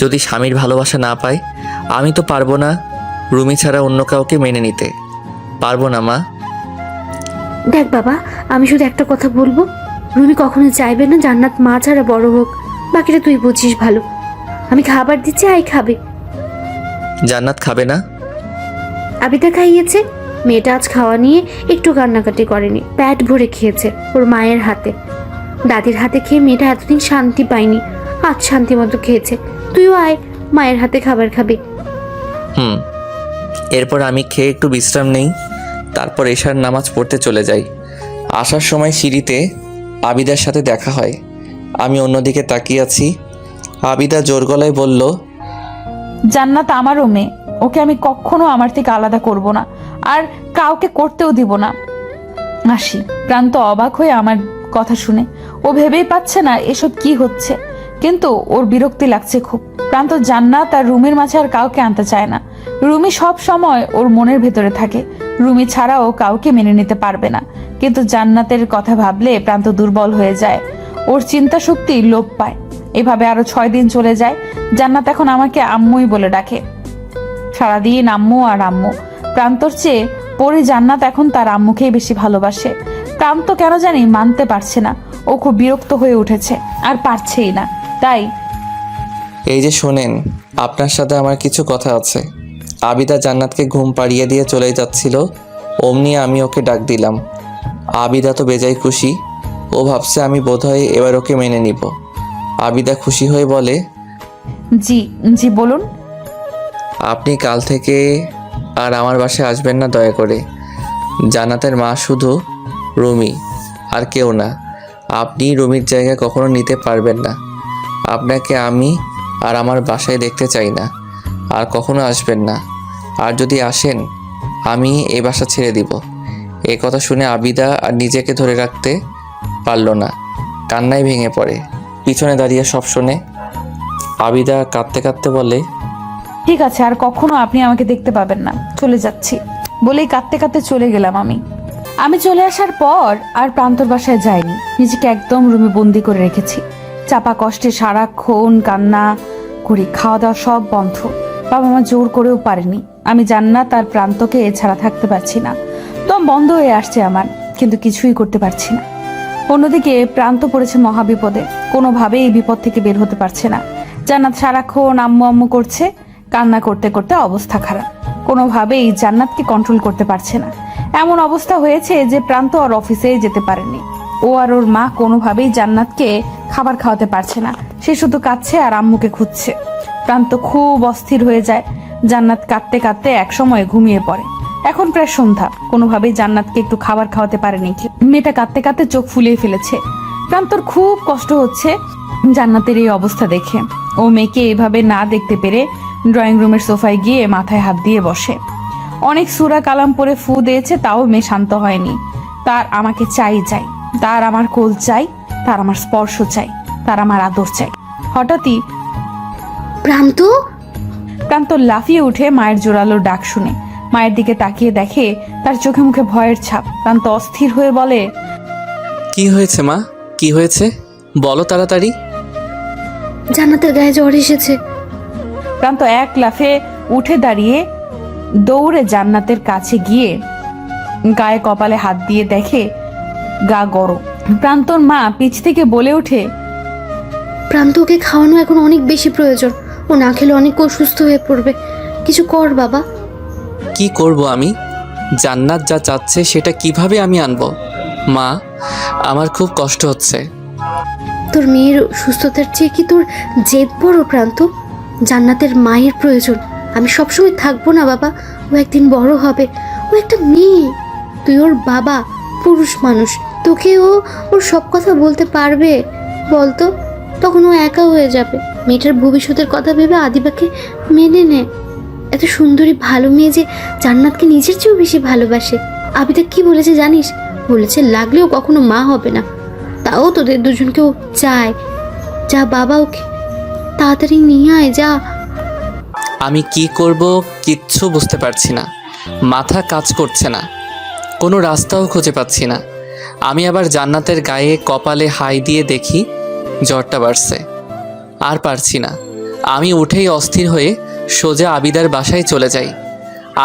যদি স্বামীর ভালোবাসা না পায়? আমি তো পারবো না রুমি ছাড়া অন্য কাউকে মেনে নিতে। পারবো না মা। দেখ বাবা, আমি শুধু একটা কথা বলবো, রুমি কখনো চাইবে না জান্নাত মা ছাড়া বড় হোক। বাকিটা তুই বুঝিস ভালো। আমি খাবার দিচ্ছি, আই খাবে। জান্নাত খাবে না? আবিদা খাইয়েছে। মেয়েটা আজ খাওয়া নিয়ে একটু কান্নাকাটি করেনি, পেট ভরে খেয়েছে ওর মায়ের হাতে। দাদির হাতে খেয়ে মেয়েটা এতদিন শান্তি পায়নি, আজ শান্তি মতো খেয়েছে। তুইও আয়, মায়ের হাতে খাবার খাবি। এরপর আমি খেয়ে একটু বিশ্রাম নেই, তারপর এশার নামাজ পড়তে চলে যাই। আসার সময় সিঁড়িতে আবিদার সাথে দেখা হয়। আমি অন্যদিকে তাকিয়ে আছি। আবিদা জোর গলায় বলল, জান্নাত আমারও মেয়ে, ওকে আমি কখনো আমার থেকে আলাদা করব না, আর কাউকে করতেও দিব না। আসি। প্রান্ত অবাক হয়ে আমার কথা শুনে। ও ভেবেই পাচ্ছে না এসব কি হচ্ছে, কিন্তু ওর বিরক্তি লাগছে খুব। প্রান্ত জান্নাত আর রুমির মাঝে আর কাউকে আনতে চায় না। রুমি সব সময় ওর মনের ভেতরে থাকে। রুমি ছাড়াও কাউকে মেনে নিতে পারবে না। কিন্তু জান্নাতের কথা ভাবলে প্রান্ত দুর্বল হয়ে যায়, ওর চিন্তা শক্তি লোপ পায়। এভাবে আরো 6 দিন চলে যায়। জান্নাত এখন আমাকে আম্মুই বলে ডাকে। সারাদিন আম্মু আর আম্মু। প্রান্তর চেয়ে পরে জান্নাত এখন তার আম্মুকেই বেশি ভালোবাসে। প্রান্ত কেন জানি মানতে পারছে না। ও খুব বিরক্ত হয়ে উঠেছে, আর পারছেই না। তাই এই যে শোনেন, আপনার সাথে আমার কিছু কথা আছে। আবিদা জান্নাতকে ঘুম পাড়িয়ে দিয়ে চলে যাচ্ছিল, অমনি আমি ওকে ডাক দিলাম। আবিদা তো বেজায় খুশি। ও ভাবছে আমি বোধহয় এবার ওকে মেনে নিব। আবিদা খুশি হয়ে বলে, জি জি বলুন। আপনি কাল থেকে আর আমার বাসায় আসবেন না দয়া করে। জান্নাতের মা শুধু রুমি, আর কেউ না। আপনি রুমির জায়গা কখনো নিতে পারবেন না। আপনাকে আমি আর আমার বাসায় দেখতে চাই না। আর কখনো আসবেন না। আর যদি আসেন আমি এই বাসা ছেড়ে দিব। এই কথা শুনে আবিদা আর নিজেকে ধরে রাখতে পারল না, কান্নায় ভেঙে পড়ে। পিছনে দাঁড়িয়ে সব শুনে আবিদা কাঁদতে কাঁদতে বলে, ঠিক আছে, আর কখনো আপনি আমাকে দেখতে পাবেন না, চলে যাচ্ছি বলেই কাঁদতে কাঁদতে চলে গেলাম। আমি চলে আসার পর আর প্রান্তর বাসায় যাইনি। নিজেকে একদম রুমে বন্দি করে রেখেছি। চাপা কষ্টে সারাক্ষণ কান্না করি, খাওয়া দাওয়া সব বন্ধ। বাবা মা জোর করেও পারেনি। আমি জান্নাত আর প্রান্তকে এছাড়া থাকতে পারছি না। দম বন্ধ হয়ে আসছে আমার, কিন্তু কিছুই করতে পারছি না। অন্যদিকে প্রান্ত পড়েছে মহাবিপদে, কোনোভাবেই এই বিপদ থেকে বের হতে পারছে না। জান্নাত সারাক্ষণ আম্মু আম্মু করছে, কান্না করতে করতে অবস্থা খারাপ। কোনোভাবেই জান্নাতকে কন্ট্রোল করতে পারছে না। এমন অবস্থা হয়েছে যে প্রান্ত আর অফিসে যেতে পারেনি। ও আর ওর মা কোনোভাবেই জান্নাতকে খাবার খাওয়াতে পারছে না। সে শুধু কাঁদছে আর আম্মুকে খুঁজছে। প্রান্ত খুব অস্থির হয়ে যায়। জান্নাত কাঁদতে কাঁদতে একসময় ঘুমিয়ে পড়ে। এখন প্রায় সন্ধ্যা, কোনোভাবেই জান্নাতকে একটু খাবার খাওয়াতে পারেনি। মেয়েটা কাঁদতে কাঁদতে চোখ ফুলিয়ে ফেলেছে। প্রান্তর খুব কষ্ট হচ্ছে জান্নাতের এই অবস্থা দেখে। ও মেয়েকে এভাবে না দেখতে পেরে ড্রয়িং রুমের সোফায় গিয়ে মাথায় হাত দিয়ে বসে। অনেক সূরা কালাম পরে ফু দিয়েছে, তাও মেয়ে শান্ত হয়নি। তার আমাকে চাই, তার আমার কোল চাই, তার আমার স্পর্শ চাই, তার আমার আদর চাই। হঠাৎই প্রান্ত লাফিয়ে উঠে মায়ের জোরালো ডাক শুনে মায়ের দিকে তাকিয়ে দেখে তার চোখে মুখে ভয়ের ছাপ। প্রান্ত অস্থির হয়ে বলে, কি হয়েছে মা? কি হয়েছে বলো তাড়াতাড়ি। জান্নাতের গায়ে জ্বর এসেছে। প্রান্ত এক লাফে উঠে দাঁড়িয়ে দৌড়ে জান্নাতের কাছে গিয়ে গায়ে কপালে হাত দিয়ে দেখে গা গরম। প্রান্তর মা পিছ থেকে বলে ওঠে, প্রান্তকে খাওয়ানো এখন অনেক বেশি প্রয়োজন। ও না খেলে অনেক অসুস্থ হয়ে পড়বে। কিছু কর বাবা। কি করব আমি? জান্নাত যা চাচ্ছে সেটা কিভাবে আমি আনবো? মা, আমার খুব কষ্ট হচ্ছে। তোর মেয়ের সুস্থতার চেয়ে কি তোর জেদ বড় প্রান্ত? জান্নাতের মায়ের প্রয়োজন। আমি সবসময় থাকবো না বাবা। ও একদিন বড় হবে। ও একটা মেয়ে, তুই ওর বাবা, পুরুষ মানুষ। তোকে ওর সব কথা বলতে পারবে বলতো? তখন ও একা হয়ে যাবে। মেয়েটার ভবিষ্যতের কথা ভেবে আদিবাকে মেনে নে। এত সুন্দরী ভালো মেয়ে যে জান্নাতকে নিজের চেয়েও বেশি ভালোবাসে। আবিদা কি বলেছে জানিস? বলেছে লাগলেও কখনো মা হবে না, তাও তোদের দুজনকেও চায়। যা বাবা, ওকে তাড়াতাড়ি নিয়ে আয়, যা। আমি কি করব কিচ্ছু বুঝতে পারছি না, মাথা কাজ করছে না, কোনো রাস্তাও খুঁজে পাচ্ছি না। আমি আবার জান্নাতের গায়ে কপালে হাই দিয়ে দেখি জ্বরটা বাড়ছে। আর পারছি না, আমি উঠেই অস্থির হয়ে সোজা আবিদার বাসায় চলে যাই।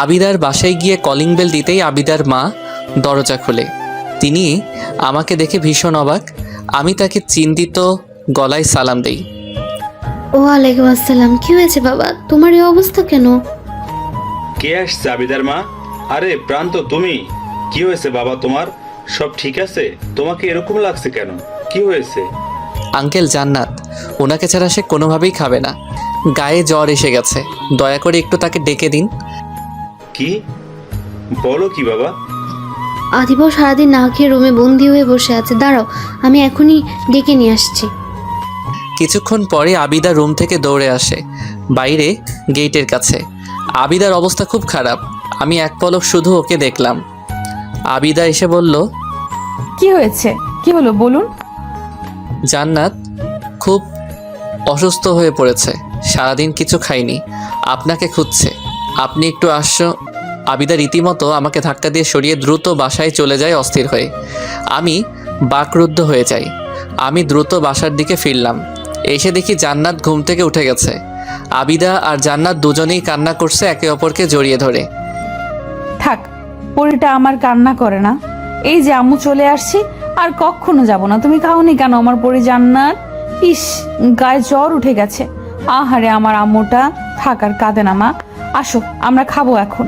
আবিদার বাসায় গিয়ে কলিং বেল দিতেই আবিদার মা দরজা খোলে। তিনি আমাকে দেখে ভীষণ অবাক। আমি তাকে চিন্তিত গলায় সালাম দেই। ওয়ালাইকুম আসসালাম। কি হয়েছে বাবা, তোমার এই অবস্থা কেন? কে আসছে আবিদার মা? আরে প্রান্ত, তুমি? কি হয়েছে বাবা তোমার? সব ঠিক আছে? তোমাকে এরকম লাগছে কেন? কি হয়েছে? আঙ্কেল, জান্নাত, ওনাকে ছাড়া সে কোনোভাবেই খাবে না। গায়ে জ্বর এসে গেছে, দয়া করে একটু তাকে ডেকে দিন। কি বলো কি বাবা? আদিবাও সারাদিন না খেয়ে রুমে বন্দি হয়ে বসে আছে। দাঁড়াও, আমি এখনই ডেকে নিয়ে আসছি। কিছুক্ষণ পরে আবিদা রুম থেকে দৌড়ে আসে বাইরে গেটের কাছে। আবিদার অবস্থা খুব খারাপ। আমি এক পলক শুধু ওকে দেখলাম। আবিদা এসে বলল, কি হয়েছে? কি হলো বলুন। জান্নাত খুব অসুস্থ হয়ে পড়েছে, সারাদিন কিছু খাইনি, আপনাকে খুঁজছে, আপনি একটু আসো। আবিদা রীতিমতো আমাকে ধাক্কা দিয়ে সরিয়ে দ্রুত বাসায় চলে যায় অস্থির হয়ে। আমি বাকরুদ্ধ হয়ে যাই। আমি দ্রুত বাসার দিকে ফিরলাম। এসে দেখি জান্নাত ঘুম থেকে উঠে গেছে। আবিদা আর জান্নাত দুজনেই কান্না করছে একে অপরকে জড়িয়ে ধরে। থাক, পরিটা আমার কান্না করে না। এই যে আম্মু চলে আসছি, আর কখনো যাব না। তুমি খাওনি কেন আমার পরি জান্নাত? ইস, গায়ে জ্বর উঠে গেছে। আহারে আমার আম্মুটা। থাক আর কাঁদে না মা, আসো আমরা খাবো এখন।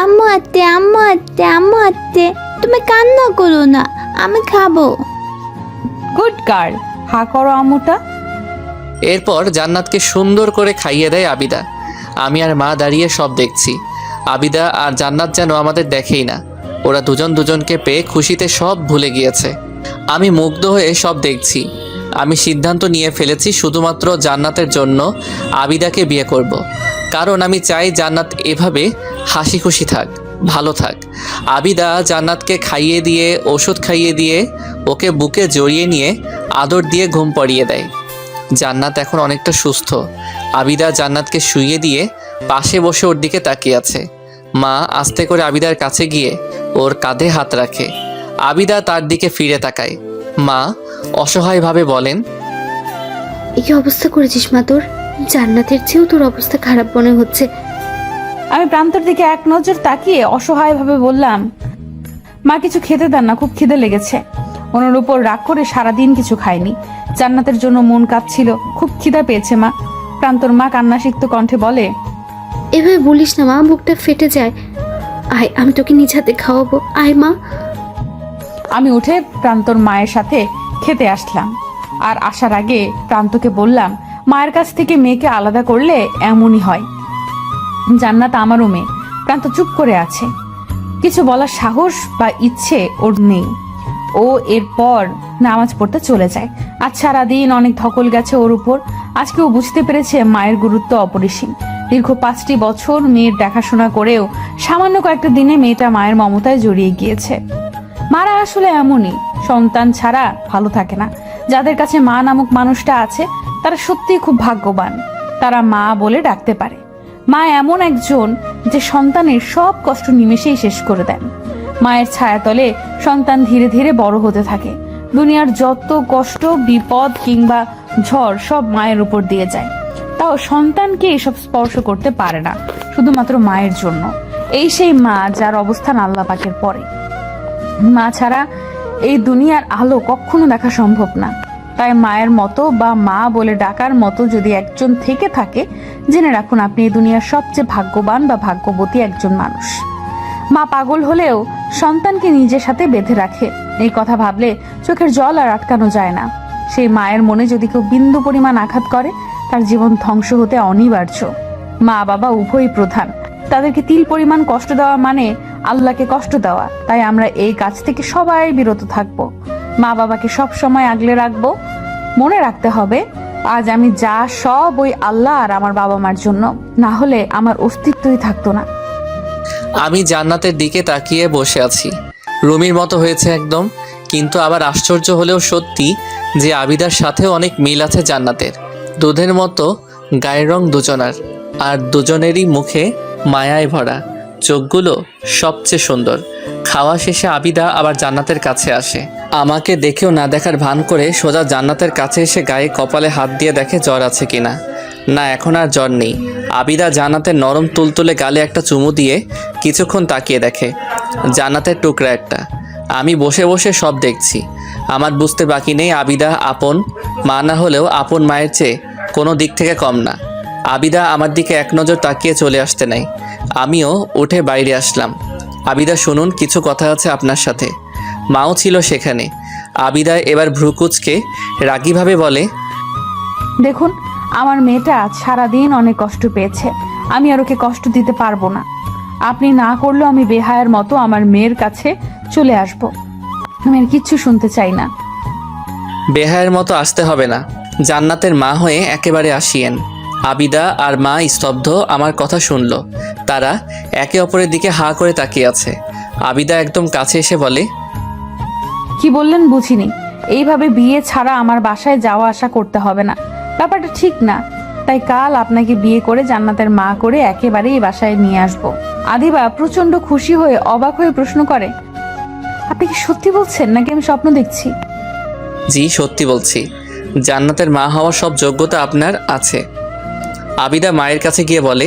আম্মু আত্তে, আম্মু আত্তে, আম্মু আত্তে, তুমি কান্না করো না, আমি খাবো। গুড গার্ল, হা করো আম্মুটা। এরপর জান্নাতকে সুন্দর করে খাইয়ে দেয় আবিদা। আমি আর মা দাঁড়িয়ে সব দেখছি। আবিদা আর জান্নাত যেন আমাদের দেখেই না। ওরা দুজন দুজনকে পেয়ে খুশিতে সব ভুলে গিয়েছে। আমি মুগ্ধ হয়ে সব দেখছি। আমি সিদ্ধান্ত নিয়ে ফেলেছি শুধুমাত্র জান্নাতের জন্য আবিদাকে বিয়ে করব। কারণ আমি চাই জান্নাত এভাবে হাসি খুশি থাক, ভালো থাক। আবিদা জান্নাতকে খাইয়ে দিয়ে, ওষুধ খাইয়ে দিয়ে, ওকে বুকে জড়িয়ে নিয়ে আদর দিয়ে ঘুম পাড়িয়ে দেয়। জান্নাত এখন অনেকটা সুস্থ। আবিদা জান্নাতকে শুইয়ে দিয়ে পাশে বসে ওর দিকে তাকিয়ে আছে। মা আস্তে করে আবিদার কাছে গিয়ে ওর কাঁধে হাত রাখে। আবিদা তার দিকে ফিরে তাকায়। মা অসহায়ভাবে বলেন, এই অবস্থা করেছিস মা তোর? জান্নাতের চেয়েও তোর অবস্থা খারাপ মনে হচ্ছে। আমি প্রান্তর দিকে এক নজর তাকিয়ে অসহায়ভাবে বললাম, মা কিছু খেতে দেন না, খুব খিদে লেগেছে। ওনার উপর রাগ করে সারাদিন কিছু খাইনি। জান্নাতের জন্য মন কাঁদছিল, খুব খিদা পেয়েছে মা। প্রান্তর মা কান্নাসিক্ত কণ্ঠে বলে, এভাবে বলিস না মা, বুকটা ফেটে যায়। আয়, আমি তোকে নিজ হাতে খাওয়াবো। আয় মা। আমি উঠে প্রান্তর মায়ের সাথে খেতে আসলাম। আর আসার আগে প্রান্তকে বললাম, মায়ের কাছ থেকে মেয়েকে আলাদা করলে এমনই হয়। জান্নাত আমারও মেয়ে। প্রান্ত চুপ করে আছে, কিছু বলার সাহস বা ইচ্ছে ওর নেই। ও এরপর নামাজ পড়তে চলে যায়। আজ সারাদিন অনেক ধকল গেছে ওর উপর। আজকে ও বুঝতে পেরেছে মায়ের গুরুত্ব অপরিসীম। দীর্ঘ 5টি বছর মেয়ের দেখাশোনা করেও সামান্য কয়েকটা দিনে মেয়েটা মায়ের মমতায় জড়িয়ে গিয়েছে। মারা আসলে এমনই, সন্তান ছাড়া ভালো থাকে না। যাদের কাছে মা নামক মানুষটা আছে তারা সত্যিই খুব ভাগ্যবান। তারা মা বলে ডাকতে পারে। মা এমন একজন যে সন্তানের সব কষ্ট নিমেষেই শেষ করে দেন। মায়ের ছায়াতলে সন্তান ধীরে ধীরে বড় হতে থাকে। দুনিয়ার যত কষ্ট, বিপদ কিংবা ঝড় সব মায়ের উপর দিয়ে যায়। তাও সন্তানকে এসব স্পর্শ করতে পারে না, শুধুমাত্র মায়ের জন্য। এই সেই মা যার অবস্থান আল্লাহ পাকের পরে। মা ছাড়া এই দুনিয়ার আলো কখনো দেখা সম্ভব না। তাই মায়ের মতো বা মা বলে ডাকার মতো যদি একজন থেকে থাকে, জেনে রাখুন আপনি এই দুনিয়ার সবচেয়ে ভাগ্যবান বা ভাগ্যবতী একজন মানুষ। মা পাগল হলেও সন্তানকে নিজের সাথে বেঁধে রাখে, এই কথা ভাবলে চোখের জল আর আটকানো যায় না। সেই মায়ের মনে যদি কেউ বিন্দু পরিমাণ আঘাত করে, তার জীবন ধ্বংস হতে অনিবার্য। মা বাবা উভয়ই প্রধান, তাদেরকে তিল পরিমাণ কষ্ট দেওয়া মানে আল্লাহকে কষ্ট দেওয়া। তাই আমরা এই কাজ থেকে সবাই বিরত থাকব, মা বাবাকে সব সময় আগলে রাখবো। মনে রাখতে হবে, আজ আমি যা সব ওই আল্লাহ আর আমার বাবা মার জন্য, না হলে আমার অস্তিত্বই থাকতো না। আমি জান্নাতের দিকে তাকিয়ে বসে আছি। রুমির মতো হয়েছে একদম, কিন্তু আবার আশ্চর্য হলেও সত্যি যে আবিদার সাথেও অনেক মিল আছে জান্নাতের। দুধের মতো গায়ের রং দুজনার, আর দুজনেরই মুখে মায়ায় ভরা, চোখগুলো সবচেয়ে সুন্দর। খাওয়া শেষে আবিদা আবার জান্নাতের কাছে আসে। আমাকে দেখেও না দেখার ভান করে সোজা জান্নাতের কাছে এসে গায়ে কপালে হাত দিয়ে দেখে জ্বর আছে কিনা। না, এখন আর জ্বর নেই। আবিদা জান্নাতের নরম তুলতুলে গালে একটা চুমু দিয়ে কিছুক্ষণ তাকিয়ে দেখে। জান্নাতের টুকরা একটা। আমি বসে বসে সব দেখছি। আমার বুঝতে বাকি নেই আবিদা আপন মা না হলেও আপন মায়ের চেয়ে কোনো দিক থেকে কম না। আবিদা আমার দিকে এক নজর তাকিয়ে চলে আসতে নাই। আমিও উঠে বাইরে আসলাম। আবিদা শুনুন, কিছু কথা আছে আপনার সাথে। মাও ছিল সেখানে। আবিদা এবার ভ্রুকুচকে রাগীভাবে বলে, দেখুন, আমার মেয়েটা আজ সারাদিন অনেক কষ্ট পেয়েছে, আমি আর ওকে কষ্ট দিতে পারবো না। আপনি না করলেও আমি বেহায়ার মতো আমার মেয়ের কাছে চলে আসব। আমি আর কিচ্ছু শুনতে চাই না। বেহায়ের মতো আসতে হবে না, জান্নাতের মা হয়ে একেবারে আসিয়েন। আবিদা আর মা স্তব্ধ আমার কথা শুনল। তারা একে অপরের দিকে হাঁ করে তাকিয়ে আছে। আবিদা একদম কাছে এসে বলে, কি বললেন বুঝিনি। এইভাবে বিয়ে ছাড়া আমার বাসায় যাওয়া আসা করতে হবে না, ব্যাপারটা ঠিক না। তাই কাল আপনাকে বিয়ে করে জান্নাতের মা করে একেবারে এই বাসায় নিয়ে আসবো। আদিবা প্রচন্ড খুশি হয়ে অবাক হয়ে প্রশ্ন করে, আপনি কি সত্যি বলছেন নাকি আমি স্বপ্ন দেখছি? জি, সত্যি বলছি। জান্নাতের মা হওয়ার সব যোগ্যতা আপনার আছে। আবিদা মায়ের কাছে গিয়ে বলে,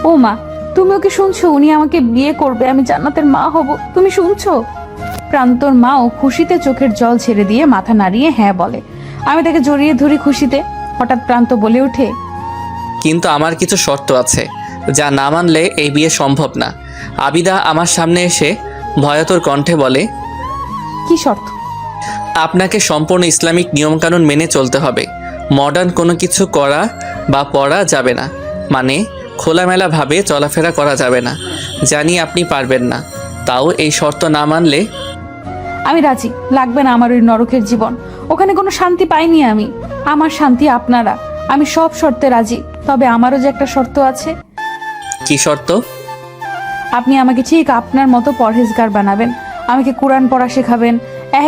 ও মা, তুমি ওকে শুনছো? উনি আমাকে বিয়ে করবে, আমি জান্নাতের মা হব, তুমি শুনছো? প্রান্তর মাও খুশিতে চোখের জল ছেড়ে দিয়ে মাথা নাড়িয়ে হ্যাঁ বলে। আমি তাকে জড়িয়ে ধরি খুশিতে। হঠাৎ প্রান্ত বলে ওঠে, কিন্তু আমার কিছু শর্ত আছে, যা না মানলে এই বিয়ে সম্ভব না। আবিদা আমার সামনে এসে ভয়াতুর কণ্ঠে বলে, কি শর্ত? আপনাকে সম্পূর্ণ ইসলামিক নিয়মকানুন মেনে চলতে হবে। মডার্ন কোনো কিছু করা বা পড়া যাবে না, মানে খোলামেলাভাবে চলাফেরা করা যাবে না। জানি আপনি পারবেন না, তাও এই শর্ত না মানলে। আমি রাজি, লাগবে না আমার ওই নরকের জীবন। ওখানে কোনো শান্তি পাইনি আমি। আমার শান্তি আপনারা। আমি সব শর্তে রাজি, তবে আমারও যে একটা শর্ত আছে। কি শর্ত? আপনি আমাকে ঠিক আপনার মতো পরহেজগার বানাবেন, আমাকে কোরআন পড়া শেখাবেন,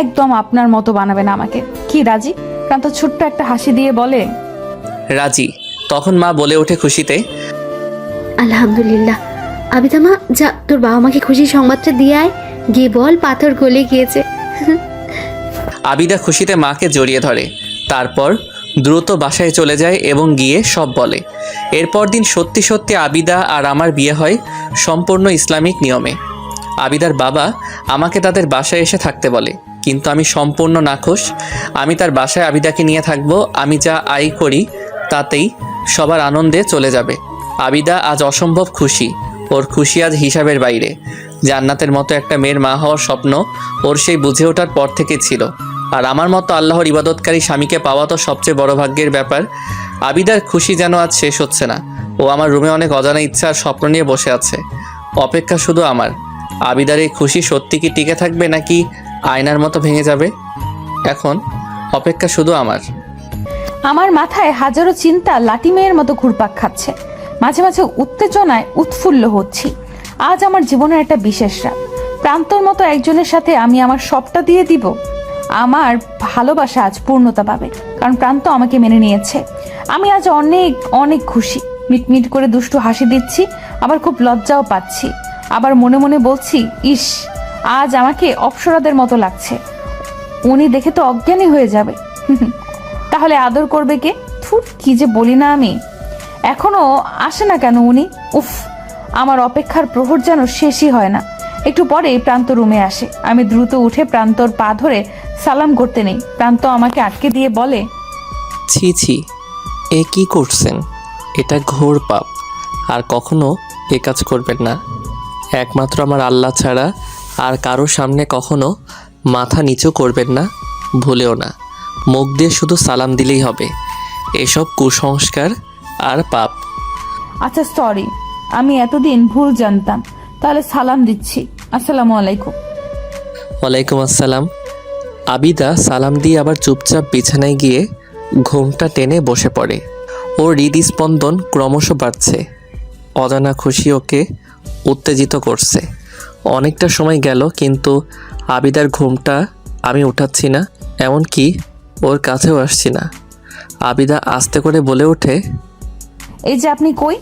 একদম আপনার মতো বানাবেন আমাকে। কি রাজি? প্রান্ত ছোট্ট একটা হাসি দিয়ে বলে, রাজি। তখন মা বলে ওঠে খুশিতে, আলহামদুলিল্লাহ। আবিদা মা, যা তোর বাবা মাকে খুশি সংবাদটা দিয়ে আয়, গিয়ে বল পাথর গলে গিয়েছে। আবিদা খুশিতে মাকে জড়িয়ে ধরে। তারপর দ্রুত বাসায় চলে যায় এবং গিয়ে সব বলে। এরপর দিন সত্যি সত্যি আবিদা আর আমার বিয়ে হয় সম্পূর্ণ ইসলামিক নিয়মে। আবিদার বাবা আমাকে তাদের বাসায় এসে থাকতে বলে, কিন্তু আমি সম্পূর্ণ নাখোশ। আমি তার বাসায় আবিদাকে নিয়ে থাকবো। আমি যা আয় করি তাতেই সবার আনন্দে চলে যাবে। আবিদা আজ অসম্ভব খুশি। ওর খুশি আজ হিসাবের বাইরে। জান্নাতের মতো একটা মেয়ের মা হওয়ার স্বপ্ন ওর সেই বুঝে ওঠার পর থেকে ছিল। আর আমার মতো আল্লাহর ইবাদতকারী স্বামীকে পাওয়া তো সবচেয়ে বড় ভাগ্যের ব্যাপার। আবিদার খুশি যেন আজ শেষ হচ্ছে না। ও আমার রুমে অনেক অজানা ইচ্ছা আর স্বপ্ন নিয়ে বসে আছে, অপেক্ষা শুধু আমার। আবিদার এই খুশি সত্যি কি টিকে থাকবে নাকি আয়নার মতো ভেঙে যাবে? এখন অপেক্ষা শুধু আমার। আমার মাথায় হাজারো চিন্তা লাঠি মেয়ের মতো ঘুরপাক খাচ্ছে। মাঝে মাঝে উত্তেজনায় উৎফুল্ল হচ্ছি। আজ আমার জীবনের একটা বিশেষ রাত। প্রান্তর মতো একজনের সাথে আমি আমার সবটা দিয়ে দিব। আমার ভালোবাসা আজ পূর্ণতা পাবে, কারণ প্রান্ত আমাকে মেনে নিয়েছে। আমি আজ অনেক অনেক খুশি। মিটমিট করে দুষ্টু হাসি দিচ্ছি, আবার খুব লজ্জাও পাচ্ছি। আবার মনে মনে বলছি, ইস, আজ আমাকে অপ্সরাদের মতো লাগছে। উনি দেখে তো অজ্ঞানী হয়ে যাবে। তাহলে আদর করবে কে? থুর, কি যে বলি না আমি। এখনো আসে না কেন উনি? উফ, আমার অপেক্ষার প্রহর যেন শেষই হয় না। একটু পরেই প্রান্ত রুমে আসে। আমি দ্রুত উঠে প্রান্তর পা ধরে সালাম করতে নেই। প্রান্ত আমাকে আটকে দিয়ে বলে, ছি ছি, এ কি করছেন? এটা ঘোর পাপ, আর কখনো এ কাজ করবেন না। একমাত্র আমার আল্লাহ ছাড়া আর কারো সামনে কখনো মাথা নিচু করবেন না, ভুলেও না। মুখ দিয়ে শুধু সালাম দিলেই হবে। এসব কুসংস্কার আর পাপ। আচ্ছা সরি, আমি এতদিন ভুল জানতাম, তাহলে সালাম দিচ্ছি। আসসালামু আলাইকুম। ওয়ালাইকুম আসসালাম। আবিদা সালাম দিয়ে আবার চুপচাপ বিছানায় গিয়ে ঘুমটা টেনে বসে পড়ে। ওর হৃদস্পন্দন ক্রমশ বাড়ছে। অজানা খুশি ওকে উত্তেজিত করছে। অনেকটা সময় গেল, কিন্তু আবিদার ঘুমটা আমি উঠাচ্ছি না, এমনকি ওর কাছেও আসছি না। আবিদা আস্তে করে বলে ওঠে, এই যে আপনি কই,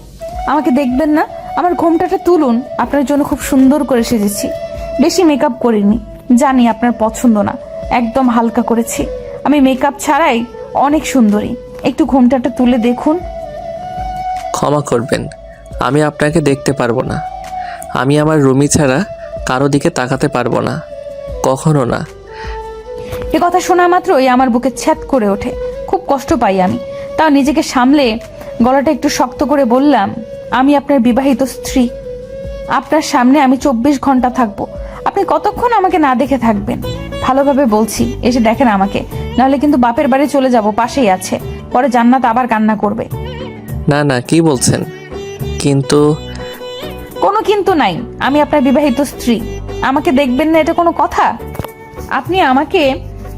আমাকে দেখবেন না? আমার ঘোমটাটা তুলুন, আপনার জন্য খুব সুন্দর করে সেজেছি। বেশি মেকআপ করিনি, জানি আপনার পছন্দ না, একদম হালকা করেছি। আমি মেকআপ ছাড়াই অনেক সুন্দরী, একটু ঘোমটাটা তুলে দেখুন। ক্ষমা করবেন, আমি আপনাকে দেখতে পারবো না। আমি আমার রুমি ছাড়া কারো দিকে তাকাতে পারবো না, কখনো না। এ কথা শোনা মাত্রই আমার বুকে ছ্যাদ করে ওঠে। খুব কষ্ট পাই আমি, তাও নিজেকে সামলে গলাটা একটু শক্ত করে বললাম, আমি আপনার বিবাহিত স্ত্রী। আপনার সামনে আমি 24 ঘন্টা থাকবো। আপনি কতক্ষণ আমাকে না দেখে থাকবেন? ভালোভাবে বলছি, এসে দেখেন আমাকে, নাহলে কিন্তু বাপের বাড়ি চলে যাব, পাশেই আছে। পরে জান্নাত আবার কান্না করবে। না না, কি বলছেন? কিন্তু কোনো কিন্তু নাই, আমি আপনার বিবাহিত স্ত্রী। আমাকে দেখবেন না, এটা কোনো কথা? আপনি আমাকে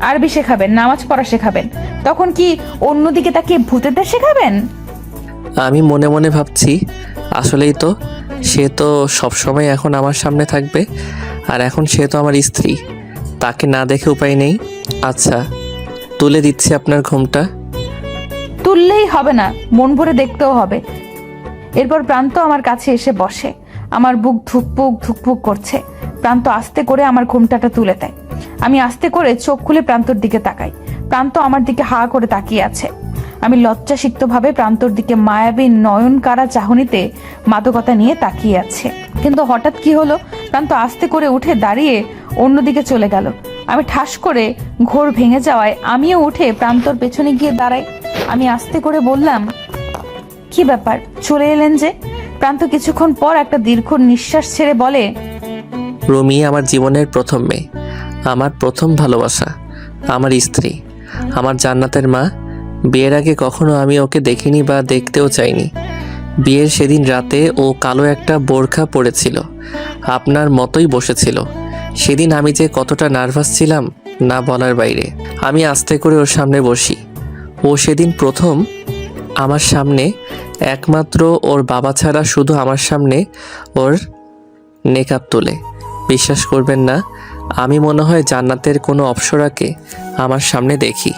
আরবি শেখাবেন, নামাজ পড়া শেখাবেন, তখন কি অন্যদিকে তাকিয়ে ভূতেদের শেখাবেন? আমি মনে মনে ভাবছি, আসলেই তো, সে তো সবসময় এখন আমার সামনে থাকবে, আর এখন সে তো আমার স্ত্রী, তাকে না দেখে উপায় নেই। আচ্ছা, তুলে দিচ্ছি আপনার ঘুমটা। তুললেই হবে না, মন ভরে দেখতেও হবে। এরপর প্রান্ত আমার কাছে এসে বসে। আমার বুক ধুকপুক ধুকপুক করছে। প্রান্ত আস্তে করে আমার ঘুমটাটা তুলে দেয়। আমি আস্তে করে চোখ খুলে প্রান্তর দিকে তাকাই। প্রান্ত আমার দিকে হা করে তাকিয়ে আছে। আমি লজ্জাসিক্তভাবে প্রান্তর দিকে মায়াবী নয়ন কারা চাহনিতে মাদকতা নিয়ে তাকিয়ে আছে। কিন্তু হঠাৎ কি হলো, প্রান্ত আস্তে করে উঠে দাঁড়িয়ে অন্যদিকে চলে গেল। আমি ঠাস করে ঘোর ভেঙে যাওয়ায় আমিও উঠে প্রান্তর পেছনে গিয়ে দাঁড়াই। আমি আস্তে করে বললাম, কি ব্যাপার, চলে এলেন যে? প্রান্ত কিছুক্ষণ পর একটা দীর্ঘ নিঃশ্বাস ছেড়ে বলে, রুমি আমার জীবনের প্রথম মেয়ে, আমার প্রথম ভালোবাসা, আমার স্ত্রী, আমার জান্নাতের মা। বিয়ের আগে কখনো আমি ওকে দেখিনি বা দেখতেও চাইনি। বিয়ের সেদিন রাতে ও কালো একটা বোরখা পরেছিল, আপনার মতোই বসেছিল। সেদিন আমি যে কতটা নার্ভাস ছিলাম, না বলার বাইরে। আমি আস্তে করে ওর সামনে বসি। ও সেদিন প্রথম আমার সামনে, একমাত্র ওর বাবা ছাড়া শুধু আমার সামনে ওর নেকাব তোলে। বিশ্বাস করবেন না, আমি মনে হয় জান্নাতের কোনো অপ্সরাকে আমার সামনে দেখি।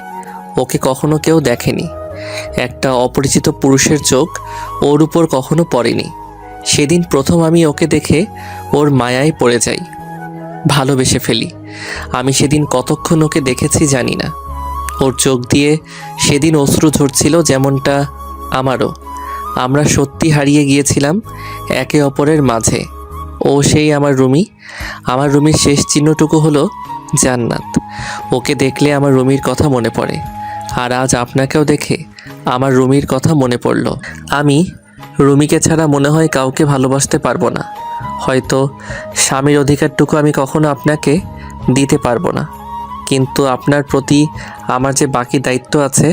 ওকে কখনো কেউ দেখেনি। একটা অপরিচিত পুরুষের চোখ ওর উপর কখনো পড়েনি। সেদিন প্রথম আমি ওকে দেখে ওর মায়ায় পড়ে যাই, ভালোবেসে ফেলি। আমি সেদিন কতক্ষণ ওকে দেখেছি জানি না। ওর চোখ দিয়ে সেদিন অশ্রু ঝরছিল, যেমনটা আমারও। আমরা সত্যি হারিয়ে গিয়েছিলাম একে অপরের মাঝে। ও সেই আমার রুমি। আমার রুমির শেষ চিহ্নটুকু হলো জান্নাত। ওকে দেখলে আমার রুমির কথা মনে পড়ে। আর আজ আপনাকেও দেখে আমার রুমির কথা মনে পড়ল। আমি রুমিকে ছাড়া মনে হয় কাউকে ভালোবাসতে পারবো না। হয়তো স্বামীর অধিকারটুকু আমি কখনো আপনাকে দিতে পারবো না, কিন্তু আপনার প্রতি আমার যে বাকি দায়িত্ব আছে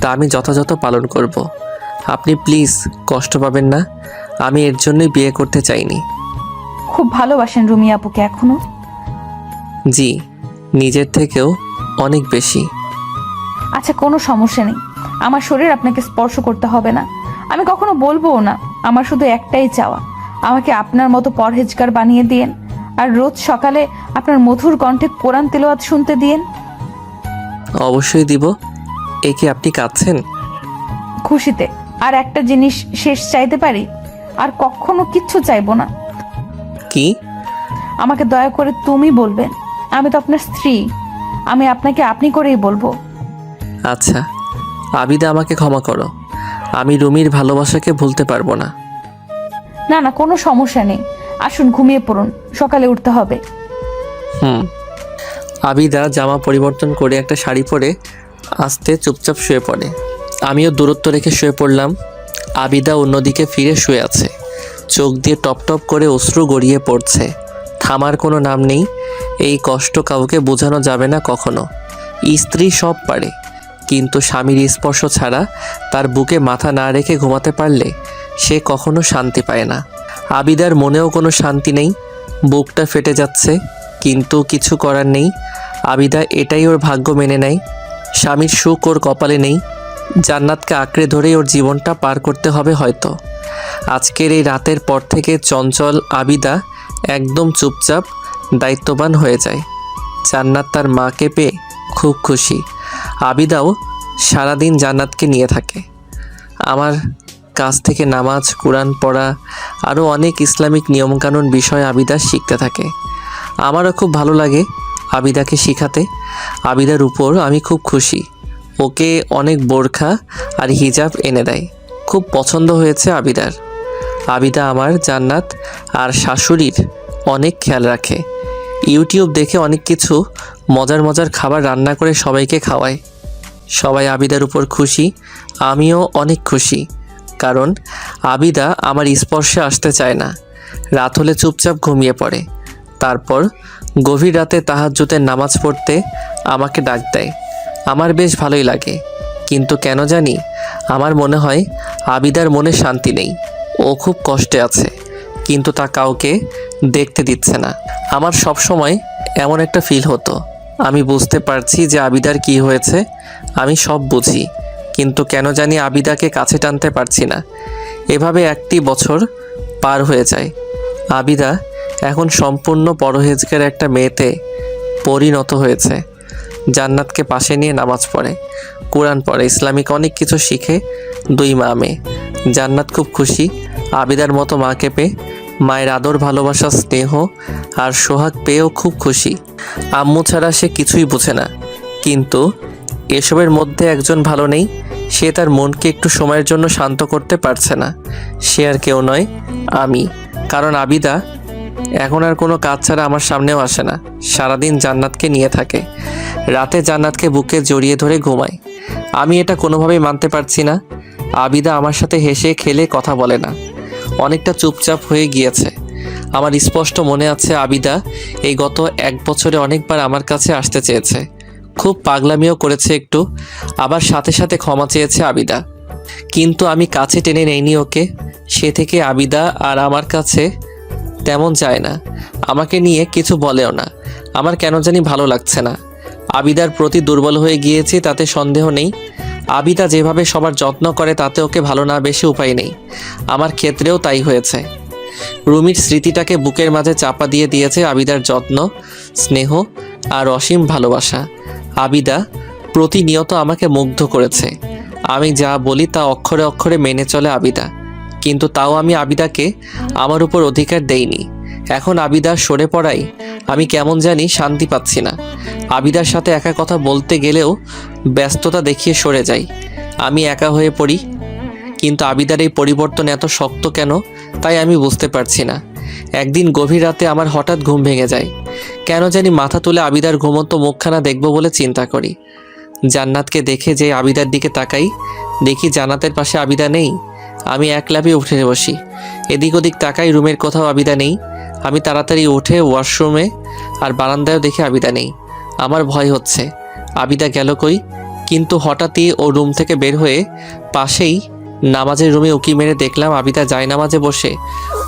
তা আমি যথাযথ পালন করব। আপনি প্লিজ কষ্ট পাবেন না, আমি এর জন্যই বিয়ে করতে চাইনি। খুব ভালোবাসেন রুমি আপুকে এখনো? জি, নিজের থেকেও অনেক বেশি। আচ্ছা, কোনো সমস্যা নেই, আমার শরীর আপনাকে স্পর্শ করতে হবে না, আমি কখনো বলবোও না। আমার শুধু একটাই চাওয়া, আমাকে আপনার মতো পরহেজগার বানিয়ে দিয়েন, আর রোজ সকালে আপনার মধুর কণ্ঠে কোরআন তেলাওয়াত শুনতে দিয়েন। অবশ্যই দিব। এ কি আপনি কাঁদছেন? খুশিতে। আর একটা জিনিস শেষ চাইতে পারি? আর কখনো কিচ্ছু চাইবো না। কি? আমাকে দয়া করে তুমি বলবেন, আমি তো আপনার স্ত্রী, আমি আপনাকে আপনি করেই বলবো। আচ্ছা আবিদা, আমাকে ক্ষমা করো, আমি রুমির ভালোবাসাকে ভুলতে পারবো না। না না, কোনো সমস্যা নেই, আসুন ঘুমিয়ে পড়ুন, সকালে উঠতে হবে। আবিদা জামা পরিবর্তন করে একটা শাড়ি পরে আস্তে চুপচাপ শুয়ে পড়ে। আমিও দূরত্ব রেখে শুয়ে পড়লাম। আবিদা অন্যদিকে ফিরে শুয়ে আছে, চোখ দিয়ে টপ টপ করে অশ্রু গড়িয়ে পড়ছে। থামার কোনো নাম নেই। এই কষ্ট কাউকে বোঝানো যাবে না কখনো। স্ত্রী সব পারে, কিন্তু স্বামীর স্পর্শ ছাড়া তার বুকে মাথা না রেখে ঘুমাতে পারলে সে কখনো শান্তি পায় না। আবিদার মনেও কোনো শান্তি নেই, বুকটা ফেটে যাচ্ছে, কিন্তু কিছু করার নেই। আবিদা এটাই ওর ভাগ্য মেনে নেয়। স্বামীর সুখ ওর কপালে নেই। জান্নাতকে আঁকড়ে ধরেই ওর জীবনটা পার করতে হবে হয়তো। আজকের এই রাতের পর থেকে চঞ্চল আবিদা একদম চুপচাপ দায়িত্ববান হয়ে যায়। জান্নাত তার মাকে পেয়ে খুব খুশি। আবিদাও সারাদিন জান্নাতকে নিয়ে থাকে। আমার কাছ থেকে নামাজ, কোরআন পড়া, আরও অনেক ইসলামিক নিয়মকানুন বিষয় আবিদা শিখতে থাকে। আমারও খুব ভালো লাগে আবিদাকে শিখাতে। আবিদার উপর আমি খুব খুশি। ওকে অনেক বোরখা আর হিজাব এনে দেয়। খুব পছন্দ হয়েছে আবিদার। আবিদা আমার, জান্নাত আর শাশুড়ির অনেক খেয়াল রাখে। ইউটিউব দেখে অনেক কিছু মজার মজার খাবার রান্না করে সবাইকে খাওয়ায়। সবাই আবিদার উপর খুশি, আমিও অনেক খুশি। কারণ আবিদা আমার স্পর্শে আসতে চায় না। রাত হলে চুপচাপ ঘুমিয়ে পড়ে। তারপর গভীর রাতে তাহাজ্জুদের নামাজ পড়তে আমাকে ডাক দেয়। আমার বেশ ভালোই লাগে, কিন্তু কেন জানি আমার মনে হয় আবিদার মনে শান্তি নেই। ও খুব কষ্টে আছে, কিন্তু তা কাউকে দেখতে দিচ্ছে না। আমার সব সময় এমন একটা ফিল হতো। আমি বুঝতে পারছি যে আবিদার কি হয়েছে, আমি সব বুঝি, কিন্তু কেন জানি আবিদাকে কাছে টানতে পারছি না। এভাবে একটি বছর পার হয়ে যায়। আবিদা এখন সম্পূর্ণ পরহেজগার একটা মেয়েতে পরিণত হয়েছে। জান্নাতকে পাশে নিয়ে নামাজ পড়ে, কোরআন পড়ে, ইসলামিক অনেক কিছু শিখে। 2 মা মেয়ে। জান্নাত খুব খুশি আবিদার মতো মাকে পেয়ে। মায়ের আদর, ভালোবাসা, স্নেহ আর সোহাগ পেয়েও খুব খুশি। আম্মু ছাড়া সে কিছুই বোঝে না, কিন্তু এসবের মধ্যে একজন ভালো নেই। সে তার মনকে একটু সময়ের জন্য শান্ত করতে পারছে না। সে আর কেউ নয়, আমি। কারণ আবিদা এখন আর কোনো কাজ ছাড়া আমার সামনেও আসে না। সারাদিন জান্নাতকে নিয়ে থাকে। রাতে জান্নাতকে বুকে জড়িয়ে ধরে ঘুমায়। আমি এটা কোনোভাবেই মানতে পারছি না। আবিদা আমার সাথে হেসে খেলে কথা বলে না, অনেকটা চুপচাপ হয়ে গিয়েছে। আমার স্পষ্ট মনে আছে আবিদা এই গত 1 বছরে অনেকবার আমার কাছে আসতে চেয়েছে। খুব পাগলামিও করেছে একটু, আবার সাথে সাথে ক্ষমা চেয়েছে আবিদা। কিন্তু আমি কাছে টেনে নেইনি ওকে। সে থেকে আবিদা আর আমার কাছে তেমন যায় না, আমাকে নিয়ে কিছু বলেও না। আমার কেন জানি ভালো লাগছে না। আবিদার প্রতি দুর্বল হয়ে গিয়েছি, তাতে সন্দেহ নেই। আবিদা যেভাবে সবার যত্ন করে তাতে ওকে ভালো না বেশি উপায় নেই। আমার ক্ষেত্রেও তাই হয়েছে। রুমির স্মৃতিটাকে বুকের মাঝে চাপা দিয়ে দিয়েছে আবিদার যত্ন, স্নেহ আর অসীম ভালোবাসা। আবিদা প্রতিনিয়ত আমাকে মুগ্ধ করেছে। আমি যা বলি তা অক্ষরে অক্ষরে মেনে চলে আবিদা, কিন্তু তাও আমি আবিদাকে আমার উপর অধিকার দেইনি। এখন আবিদা সরে পড়াই আমি কেমন জানি শান্তি পাচ্ছি না। আবিদার সাথে একা কথা বলতে গেলেও ব্যস্ততা দেখিয়ে সরে যাই। আমি একা হয়ে পড়ি। কিন্তু আবিদার এই পরিবর্তন এত শক্ত কেন, তাই আমি বুঝতে পারছি না। একদিন গভীর রাতে আমার হঠাৎ ঘুম ভেঙে যায়। কেন জানি মাথা তুলে আবিদার ঘুমন্ত মুখখানা দেখব বলে চিন্তা করি। জান্নাতকে দেখে যে আবিদার দিকে তাকাই, দেখি জান্নাতের পাশে আবিদা নেই। আমি এক লাফে উঠে বসি। এদিক ওদিক তাকাই, রুমের কোথাও আবিদা নেই। আমি তাড়াতাড়ি উঠে ওয়াশরুমে আর বারান্দায়ও দেখি আবিদা নেই। আমার ভয় হচ্ছে আবিদা গেল কই। কিন্তু হঠাৎই ও রুম থেকে বের হয়ে পাশেই নামাজের রুমে উকি মেরে দেখলাম আবিদা জায়নামাজে বসে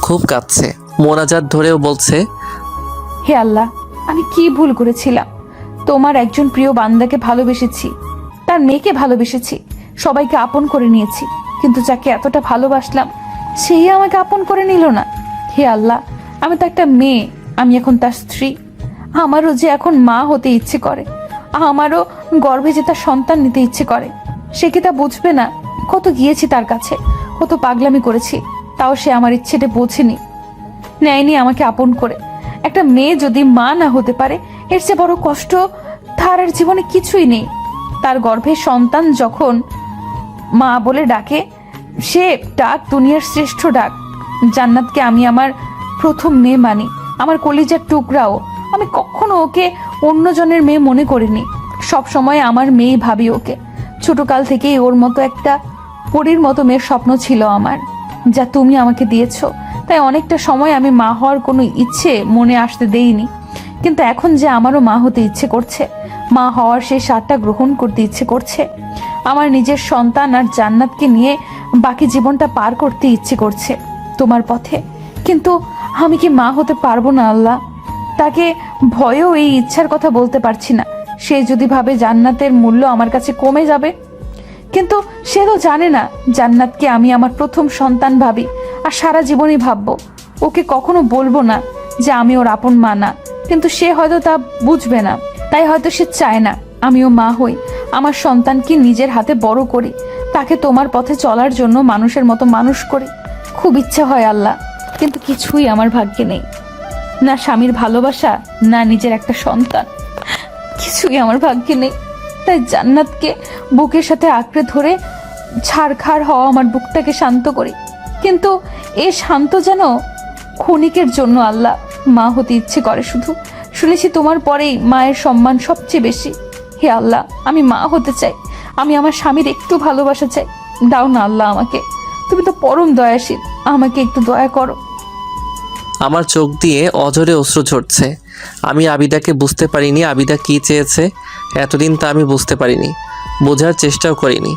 খুব কাঁদছে। মোনাজাত ধরেও বলছে, হে আল্লাহ, আমি কি ভুল করেছিলাম? তোমার একজন প্রিয় বান্দাকে ভালোবেসেছি, তার মেয়েকে ভালোবেসেছি, সবাইকে আপন করে নিয়েছি, কিন্তু যাকে এতটা ভালোবাসলাম সেই আমাকে আপন করে নিল না। হে আল্লাহ, আমি তো একটা মেয়ে, আমি এখন তার স্ত্রী। আমারও যে এখন মা হতে ইচ্ছে করে, আমারও গর্ভে যে তার সন্তান নিতে ইচ্ছে করে। সে কি তা বুঝবে না? কত গিয়েছি তার কাছে, কত পাগলামি করেছি, তাও সে আমার ইচ্ছেটা বোঝেনি, নেয়নি আমাকে আপন করে। একটা মেয়ে যদি মা না হতে পারে, এর চেয়ে বড় কষ্ট তার আর জীবনে কিছুই নেই। তার গর্ভে সন্তান যখন মা বলে ডাকে, সে ডাক দুনিয়ার শ্রেষ্ঠ ডাক। জান্নাতকে আমি আমার প্রথম মেয়ে মানি, আমার কলিজার টুকরাও। আমি কখনো ওকে অন্যজনের মেয়ে মনে করিনি, সব সময় আমার মেয়ে ভাবি ওকে। ছোটকাল থেকেই ওর মতো একটা পরীর মতো মেয়ের স্বপ্ন ছিল আমার, যা তুমি আমাকে দিয়েছো। তাই অনেকটা সময় আমি মা হওয়ার কোনো ইচ্ছে মনে আসতে দেইনি, কিন্তু এখন যে আমারও মা হতে ইচ্ছে করছে, মা হওয়ার সেই স্বাদটা গ্রহণ করতে ইচ্ছে করছে, আমার নিজের সন্তান আর জান্নাতকে নিয়ে বাকি জীবনটা পার করতে ইচ্ছে করছে তোমার পথে। কিন্তু আমি কি মা হতে পারবো না আল্লাহ? তাকে ভয়েও এই ইচ্ছার কথা বলতে পারছি না। সে যদি ভাবে জান্নাতের মূল্য আমার কাছে কমে যাবে, কিন্তু সে তো জানে না জান্নাতকে আমি আমার প্রথম সন্তান ভাবি আর সারা জীবনই ভাববো। ওকে কখনো বলবো না যে আমি ওর আপন মা না, কিন্তু সে হয়তো তা বুঝবে না। তাই হয়তো সে চায় না আমিও মা হই, আমার সন্তানকে নিজের হাতে বড় করি, তাকে তোমার পথে চলার জন্য মানুষের মতো মানুষ করি। খুব ইচ্ছা হয় আল্লাহ, কিন্তু কিছুই আমার ভাগ্যে নেই। না স্বামীর ভালোবাসা, না নিজের একটা সন্তান, কিছুই আমার ভাগ্যে নেই। তাই জান্নাতকে বুকের সাথে আঁকড়ে ধরে ছাড়খাড় হওয়া আমার বুকটাকে শান্ত করি। কিন্তু এ শান্ত যেন ক্ষণিকের জন্য আল্লাহ। মা হতে ইচ্ছে করে শুধু। শুনেছি তোমার পরেই মায়ের সম্মান সবচেয়ে বেশি। হে আল্লাহ, আমি মা হতে চাই। আমি আমার স্বামীর একটু ভালোবাসা চাই। দাও না আল্লাহ আমাকে, তুমি তো পরম দয়াশীল, আমাকে একটু দয়া করো। আমার চোখ দিয়ে অঝরে অশ্রু ঝরছে। আমি আবিদাকে বুঝতে পারিনি আবিদা কী চেয়েছে। এতদিন তা আমি বুঝতে পারিনি, বোঝার চেষ্টাও করিনি।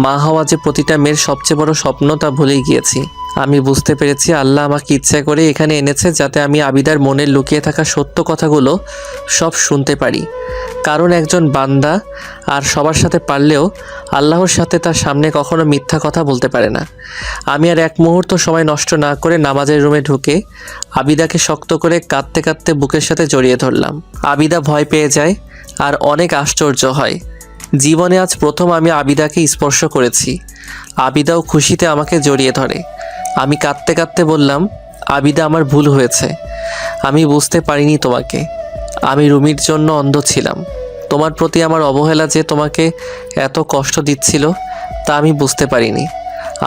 মা হওয়া যে প্রতিটা মেয়ের সবচেয়ে বড় স্বপ্ন, তা ভুলেই গিয়েছি। আমি বুঝতে পেরেছি আল্লাহ আমাকে ইচ্ছা করে এখানে এনেছে, যাতে আমি আবিদার মনে লুকিয়ে থাকা সত্য কথাগুলো সব শুনতে পারি। কারণ একজন বান্দা আর সবার সাথে পারলেও আল্লাহর সাথে তার সামনে কখনো মিথ্যা কথা বলতে পারে না। আমি আর এক মুহূর্ত সময় নষ্ট না করে নামাজের রুমে ঢুকে আবিদাকে শক্ত করে কাঁদতে কাঁদতে বুকের সাথে জড়িয়ে ধরলাম। আবিদা ভয় পেয়ে যায় আর অনেক আশ্চর্য হয়। জীবনে আজ প্রথম আমি আবিদাকে স্পর্শ করেছি। আবিদাও খুশিতে আমাকে জড়িয়ে ধরে। আমি কাঁদতে কাঁদতে বললাম, আবিদা, আমার ভুল হয়েছে। আমি বুঝতে পারিনি তোমাকে। আমি রুমির জন্য অন্ধ ছিলাম। তোমার প্রতি আমার অবহেলা যে তোমাকে এত কষ্ট দিচ্ছিল, তা আমি বুঝতে পারিনি।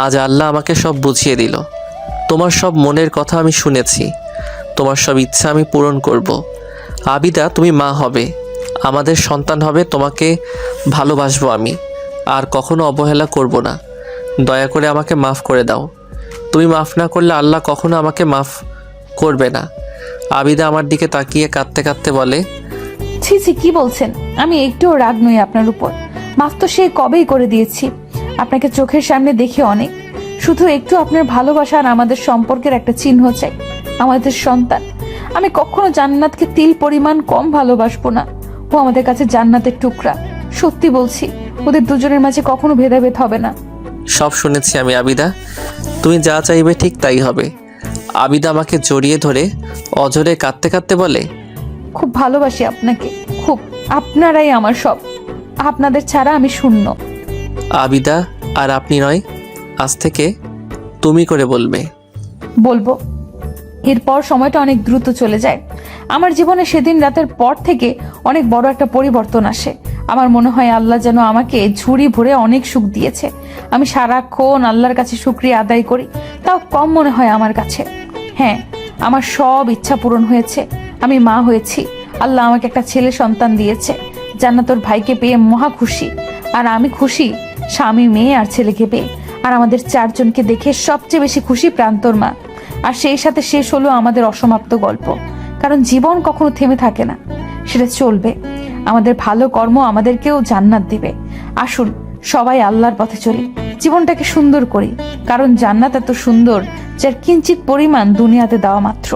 আজ আল্লাহ আমাকে সব বুঝিয়ে দিল। তোমার সব মনের কথা আমি শুনেছি। তোমার সব ইচ্ছা আমি পূরণ করব। আবিদা, তুমি মা হবে, আমাদের সন্তান হবে। তোমাকে ভালোবাসবো আমি, আর কখনো অবহেলা করব না। দয়া করে আমাকে মাফ করে দাও। তুমি মাফ না করলে আল্লাহ কখনো আমাকে মাফ করবে না। আবিদা আমার দিকে তাকিয়ে কাঁদতে কাঁদতে বলে, ছি ছি, কি বলছেন? আমি একটুও রাগ নই আপনার উপর। মাফ তো সে কবেই করে দিয়েছি। আপনাকে চোখের সামনে দেখি অনেক। শুধু একটু আপনার ভালোবাসা আর আমাদের সম্পর্কের একটা চিহ্ন চাই, আমাদের সন্তান। আমি কখনো জান্নাতকে তিল পরিমাণ কম ভালোবাসবো না। ও আমাদের কাছে জান্নাতের টুকরা। সত্যি বলছি, ওদের দুজনের মাঝে কখনো ভেদাভেদ হবে না। সব শুনেছি আমি আবিদা, তুমি যা চাইবে ঠিক তাই হবে। আবিদা আমাকে জড়িয়ে ধরে অঝরে কাঁদতে কাঁদতে বলে, খুব ভালোবাসি আপনাকে, খুব। আপনারাই আমার সব। আপনাদের ছাড়া আমি শূন্য। আবিদা, আর আপনি নয়, আজ থেকে তুমি করে বলবে। বলবো। এরপর সময়টা অনেক দ্রুত চলে যায়। আমার জীবনে সেদিন রাতের পর থেকে অনেক বড় একটা পরিবর্তন আসে। আমার মনে হয় আল্লাহ যেন আমাকে ঝুড়ি ভরে অনেক সুখ দিয়েছে। আমি সারাক্ষণ আল্লাহর কাছে শুকরিয়া আদায় করি, তাও কম মনে হয় আমার কাছে। হ্যাঁ, আমার সব ইচ্ছা পূরণ হয়েছে। আমি মা হয়েছি। আল্লাহ আমাকে একটা ছেলে সন্তান দিয়েছে। জান্নাতুর ভাইকে পেয়ে মহা খুশি। আর আমি খুশি স্বামী, মেয়ে আর ছেলেকে পেয়ে। আর আমাদের চারজনকে দেখে সবচেয়ে বেশি খুশি প্রান্তর মা। আর সেই সাথে শেষ হলো আমাদের অসমাপ্ত গল্প। কারণ জীবন কখনো থেমে থাকে না, সেটা চলবে। আমাদের ভালো কর্ম আমাদেরকেও জান্নাত দিবে। আসুন সবাই আল্লাহর পথে চলি, জীবনটাকে সুন্দর করি। কারণ জান্নাত এত সুন্দর, যার কিঞ্চিত পরিমাণ দুনিয়াতে দেওয়া মাত্র।